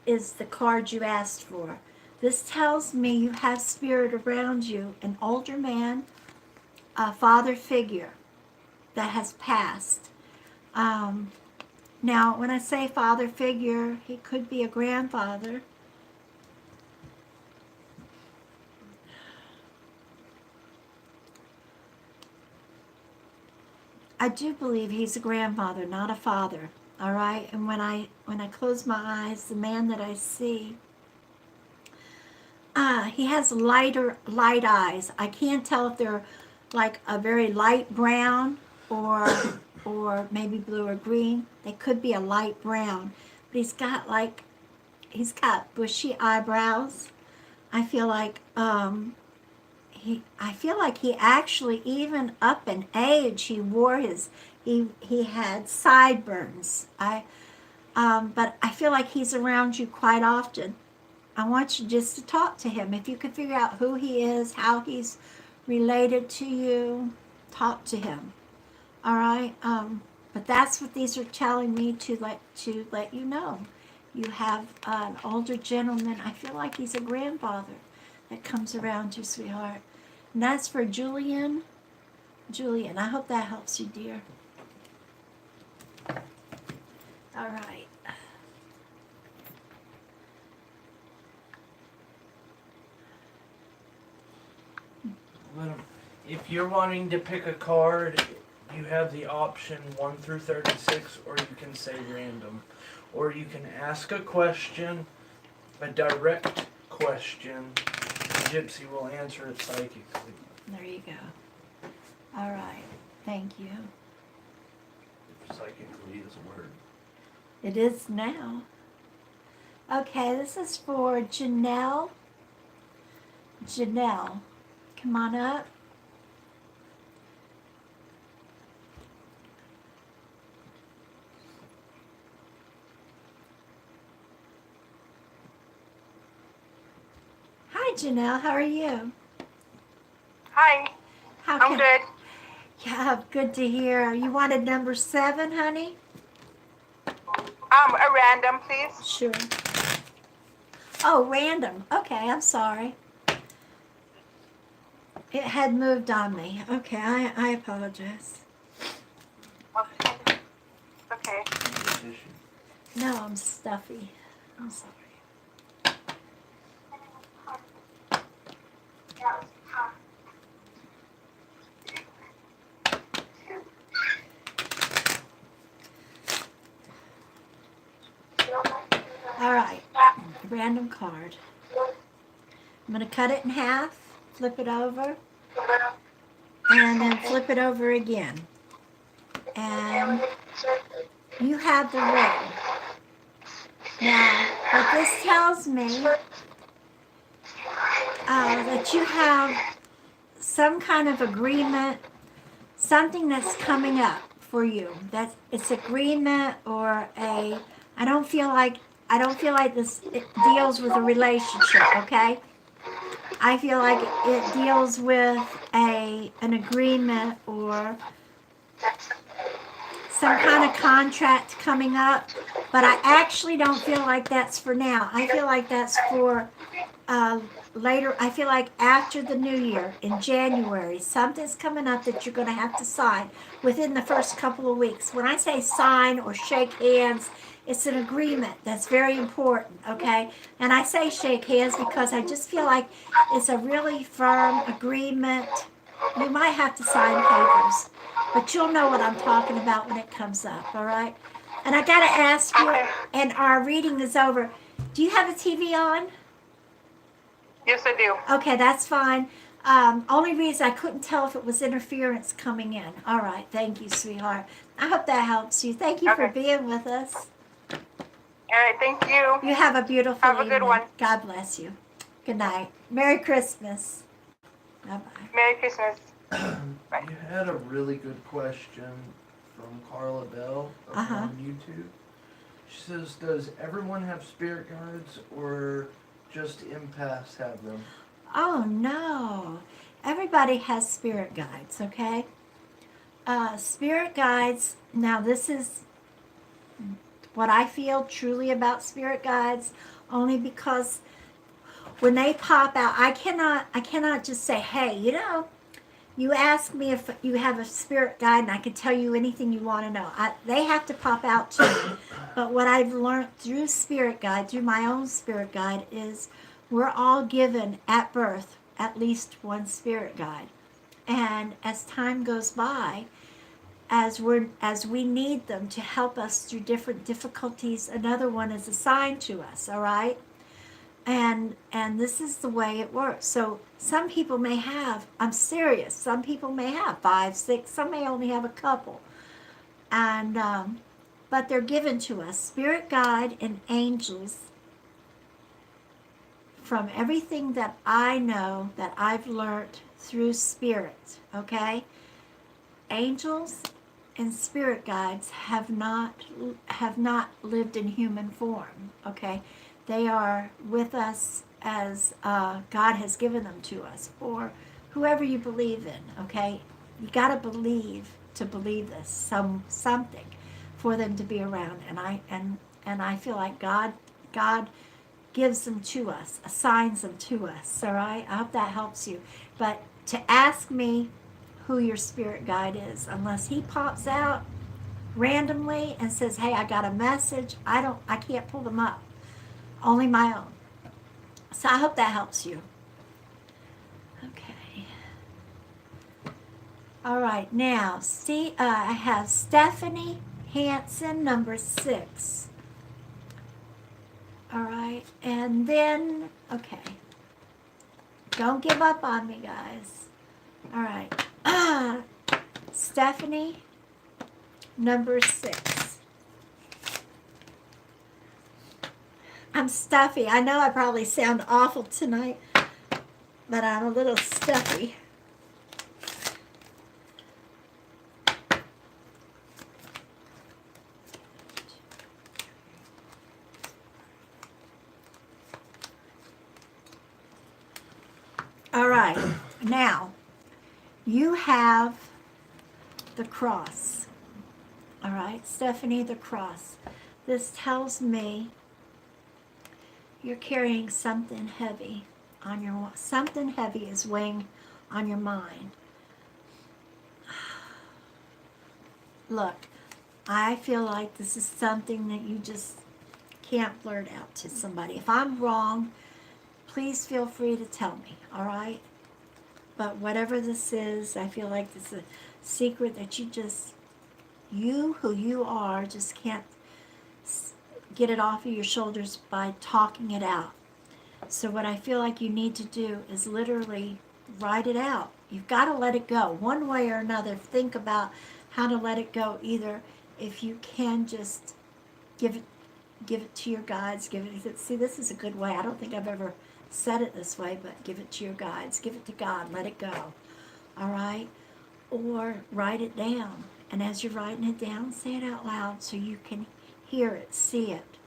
is the card you asked for. This tells me you have spirit around you, an older man, a father figure that has passed. Now, when I say father figure, he could be a grandfather. I do believe he's a grandfather, not a father. All right, and when I close my eyes, the man that I see, he has light eyes. I can't tell if they're like a very light brown or maybe blue or green. They could be a light brown, but he's got bushy eyebrows. I feel like I feel like he actually, even up in age, he wore his he had sideburns. But I feel like he's around you quite often. I want you just to talk to him. If you can figure out who he is, how he's related to you, talk to him. All right. But that's what these are telling me to let you know. You have an older gentleman. I feel like he's a grandfather that comes around you, sweetheart. And that's for Julian. Julian, I hope that helps you, dear. All right. If you're wanting to pick a card, you have the option 1 through 36, or you can say random. Or you can ask a question, a direct question. Gypsy will answer it psychically. There you go. All right. Thank you. Psychically is a word. It is now. Okay, this is for Janelle. Janelle, come on up. Hi, Janelle. How are you? Hi, How I'm good. Yeah, good to hear. You wanted number 7, honey? A random, please. Sure. Oh, random. Okay, I'm sorry. It had moved on me. Okay, I apologize. Okay. Okay. No, I'm stuffy. I'm sorry. All right, random card. I'm going to cut it in half, flip it over, and then flip it over again. And you have the ring. Now, what this tells me that you have some kind of agreement, something that's coming up for you. That it's agreement or a. I don't feel like this it deals with a relationship. Okay. I feel like it deals with an agreement or some kind of contract coming up, but I actually don't feel like that's for now. I feel like that's for later. I feel like after the new year in January, something's coming up that you're going to have to sign within the first couple of weeks. When I say sign or shake hands, it's an agreement that's very important, okay? And I say shake hands because I just feel like it's a really firm agreement. You might have to sign papers, but you'll know what I'm talking about when it comes up, all right? And I got to ask you, and our reading is over, do you have a TV on? Yes, I do. Okay, that's fine. Only reason I couldn't tell if it was interference coming in. All right, thank you, sweetheart. I hope that helps you. Thank you for Okay. being with us. All right, thank you. You have a beautiful Have a evening. good one. God bless you. Good night. Merry Christmas. Bye-bye. Merry Christmas. You had a really good question from Carla Bell over on YouTube. She says, does everyone have spirit guides or just empaths have them? Oh, no. Everybody has spirit guides, okay? Spirit guides, now this is what I feel truly about spirit guides, only because when they pop out, I cannot just say, hey, you ask me if you have a spirit guide and I can tell you anything you want to know. They have to pop out to me. But what I've learned through spirit guide, through my own spirit guide, is we're all given at birth at least one spirit guide. And as time goes by, as we need them to help us through different difficulties, another one is assigned to us, all right? And this is the way it works. So some people may have, I'm serious, some people may have 5, 6, some may only have a couple. And but they're given to us. Spirit guide and angels from everything that I know that I've learned through spirit, okay? Angels and spirit guides have not lived in human form, okay? They are with us as God has given them to us, or whoever you believe in, okay? You got to believe this something for them to be around, and I feel like God gives them to us, assigns them to us. All right, I hope that helps you. But to ask me who your spirit guide is, unless he pops out randomly and says, "Hey, I got a message," I can't pull them up. Only my own. So I hope that helps you. Okay. All right, now, see, I have Stephanie Hansen, number 6. All right, and then, okay. Don't give up on me, guys. All right. Stephanie, number 6. I'm stuffy. I know I probably sound awful tonight, but I'm a little stuffy. All right, now you have the cross. All right, Stephanie, the cross. This tells me you're carrying something heavy on your, something heavy is weighing on your mind. Look, I feel like this is something that you just can't blurt out to somebody. If I'm wrong, please feel free to tell me, all right? But whatever this is, I feel like this is a secret that you who you are, just can't get it off of your shoulders by talking it out. So what I feel like you need to do is literally write it out. You've got to let it go. One way or another, think about how to let it go. Either if you can just give it to your guides, see, this is a good way. I don't think I've ever said it this way, but give it to your guides, give it to God, let it go. All right? Or write it down. And as you're writing it down, say it out loud so you can hear it, see it.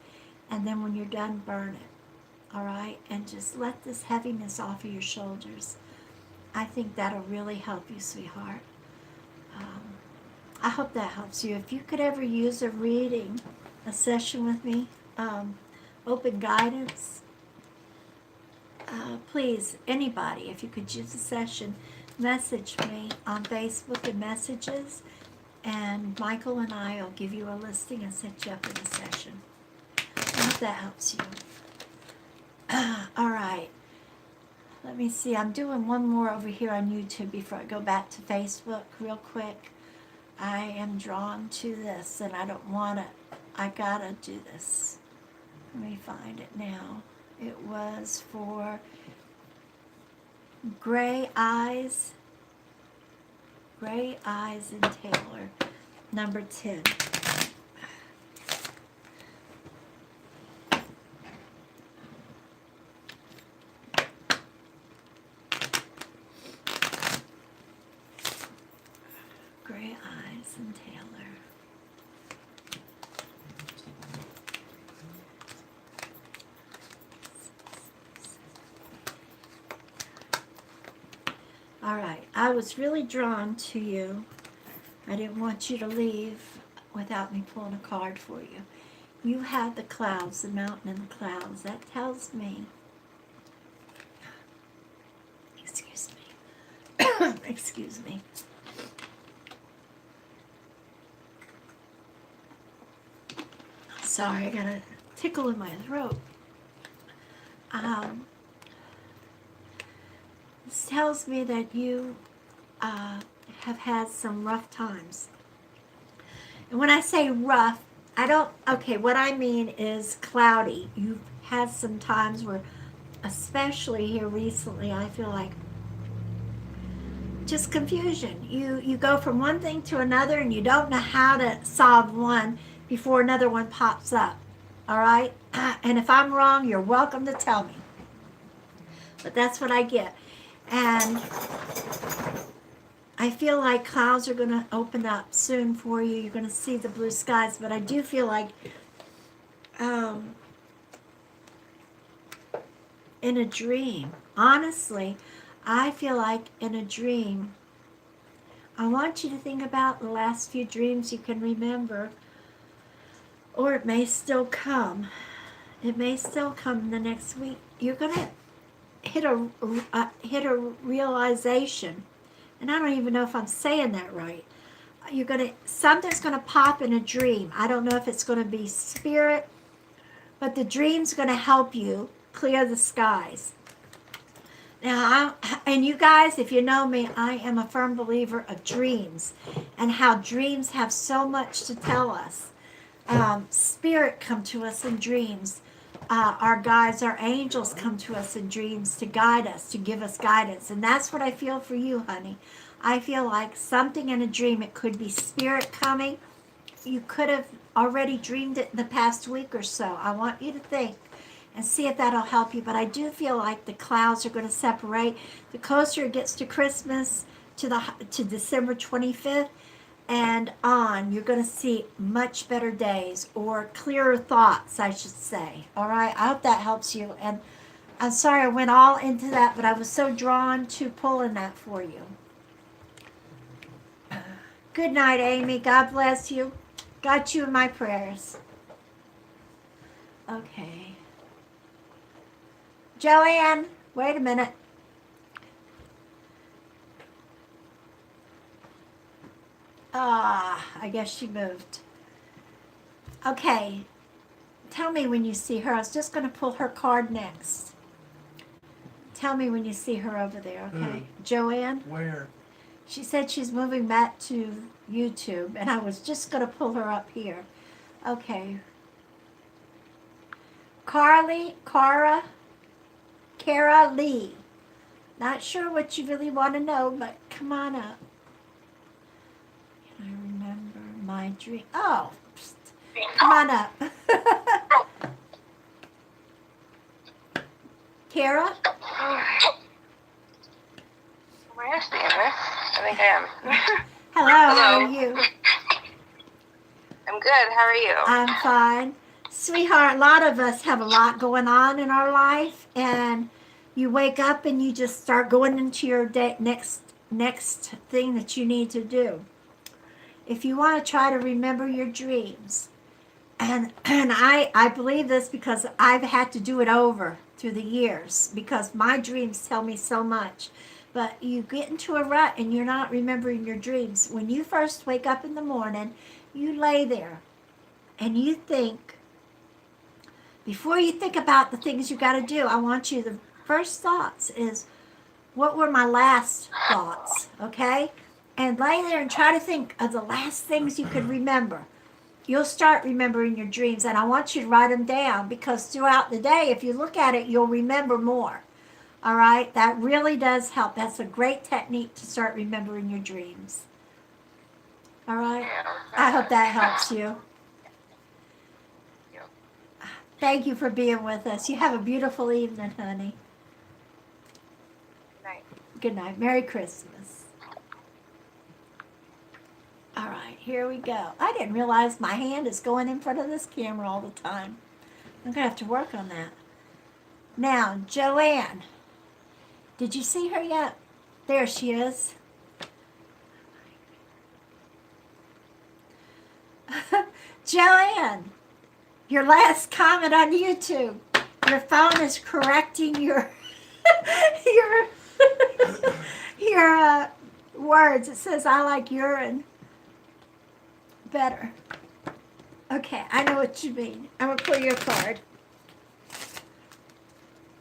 And then when you're done, burn it. All right? And just let this heaviness off of your shoulders. I think that'll really help you, sweetheart. I hope that helps you. If you could ever use a reading, a session with me, open guidance, please, anybody, if you could use a session, message me on Facebook and messages, and Michael and I will give you a listing and set you up in a session. I hope that helps you. All right. Let me see. I'm doing one more over here on YouTube before I go back to Facebook real quick. I am drawn to this, and I don't want it. I gotta do this. Let me find it now. It was for Gray Eyes and Taylor, number 10. Gray Eyes and Taylor. All right, I was really drawn to you. I didn't want you to leave without me pulling a card for you. You have the clouds, the mountain and the clouds. That tells me, excuse me, excuse me. Sorry, I got a tickle in my throat. This tells me that you have had some rough times. And when I say rough, what I mean is cloudy. You've had some times where, especially here recently, I feel like just confusion. You go from one thing to another and you don't know how to solve one before another one pops up. All right? And if I'm wrong, you're welcome to tell me. but that's what I get. And I feel like clouds are going to open up soon for you. You're going to see the blue skies, but I do feel like in a dream, honestly, I feel like in a dream, I want you to think about the last few dreams you can remember, or it may still come. It may still come in the next week. You're going to hit a realization, and I don't even know if I'm saying that right. Something's gonna pop in a dream. I don't know if it's gonna be spirit, but the dream's gonna help you clear the skies. Now, and you guys, if you know me, I am a firm believer of dreams and how dreams have so much to tell us. Spirit come to us in dreams. Our guides, our angels come to us in dreams to guide us, to give us guidance. And that's what I feel for you, honey. I feel like something in a dream. It could be spirit coming. You could have already dreamed it in the past week or so. I want you to think and see if that'll help you. But I do feel like the clouds are going to separate. The closer it gets to Christmas, to December 25th, and on, you're going to see much better days, or clearer thoughts, I should say. All right, I hope that helps you. And I'm sorry I went all into that, but I was so drawn to pulling that for you. Good night, Amy. God bless you. Got you in my prayers. Okay. Joanne, wait a minute. I guess she moved. Okay. Tell me when you see her. I was just going to pull her card next. Tell me when you see her over there, okay? Joanne? Where? She said she's moving back to YouTube, and I was just going to pull her up here. Okay. Kara Lee. Not sure what you really want to know, but come on up. Can I remember my dream? Oh, psst. Come on up. Kara? Am I actually in this? I think I am. Hello, how are you? I'm good. How are you? I'm fine. Sweetheart, a lot of us have a lot going on in our life, and you wake up and you just start going into your day, next thing that you need to do. If you want to try to remember your dreams, and I believe this because I've had to do it over through the years, because my dreams tell me so much. But you get into a rut and you're not remembering your dreams. When you first wake up in the morning, you lay there and you think, before you think about the things you got to do, I want you, the first thoughts is, what were my last thoughts, okay? And lay there and try to think of the last things you could remember. You'll start remembering your dreams, and I want you to write them down, because throughout the day, if you look at it, you'll remember more. All right? That really does help. That's a great technique to start remembering your dreams. All right? I hope that helps you. Thank you for being with us. You have a beautiful evening, honey. Good night. Good night. Merry Christmas. All right, here we go. I didn't realize my hand is going in front of this camera all the time. I'm going to have to work on that. Now, Joanne. Did you see her yet? There she is. Joanne, your last comment on YouTube. Your phone is correcting your your words. It says, I like urine better. Okay, I know what you mean. I'm going to pull your card.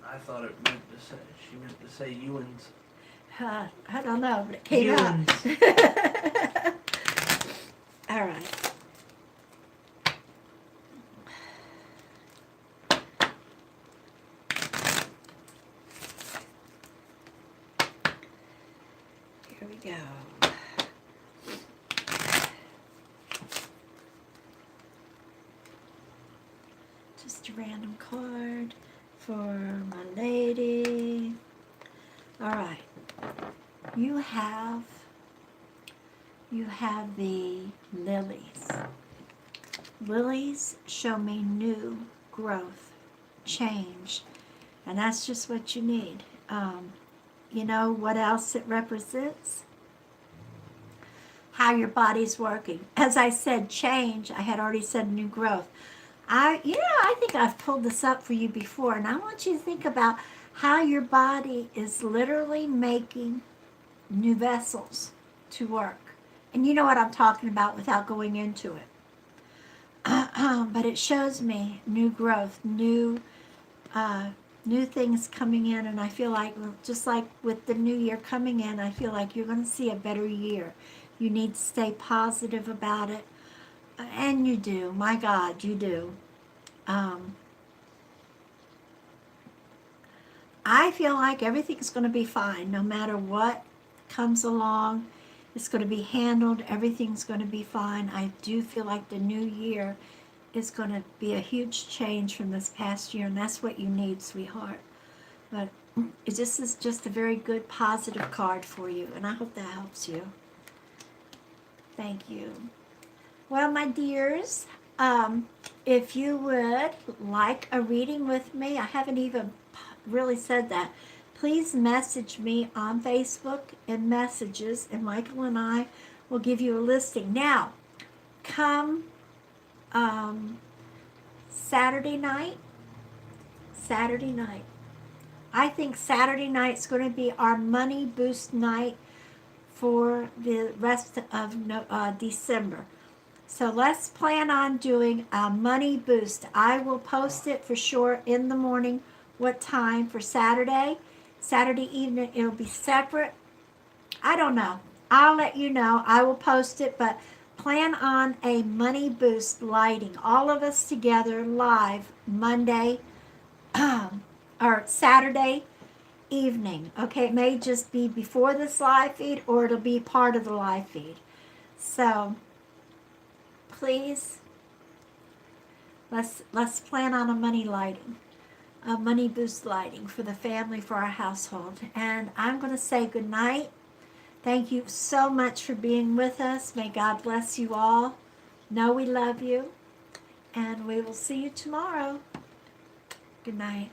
I thought she meant to say Ewans. I don't know, but it came out. All right. Here we go. Just a random card for my lady. All right. You have the lilies. Lilies show me new growth, change, and that's just what you need. You know what else it represents? How your body's working. As I said, change. I had already said new growth. I think I've pulled this up for you before, and I want you to think about how your body is literally making new vessels to work. And you know what I'm talking about without going into it. But it shows me new growth, new things coming in, and I feel like, just like with the new year coming in, I feel like you're going to see a better year. You need to stay positive about it, and you do. My God, you do. I feel like everything's going to be fine, no matter what comes along. It's going to be handled. Everything's going to be fine. I do feel like the new year is going to be a huge change from this past year, and that's what you need, sweetheart. But this is just a very good, positive card for you, and I hope that helps you. Thank you. Well, my dears, if you would like a reading with me, I haven't even really said that. Please message me on Facebook in messages, and Michael and I will give you a listing. Now, come Saturday night. I think Saturday night's going to be our money boost night for the rest of December. So let's plan on doing a money boost. I will post it for sure in the morning. What time for Saturday? Saturday evening, it'll be separate. I don't know. I'll let you know. I will post it, but plan on a money boost lighting. All of us together live Monday or Saturday evening. Okay, it may just be before this live feed or it'll be part of the live feed. So please, let's plan on a money boost lighting for the family, for our household. And I'm going to say good night. Thank you so much for being with us. May God bless you all. Know we love you, and we will see you tomorrow. Good night.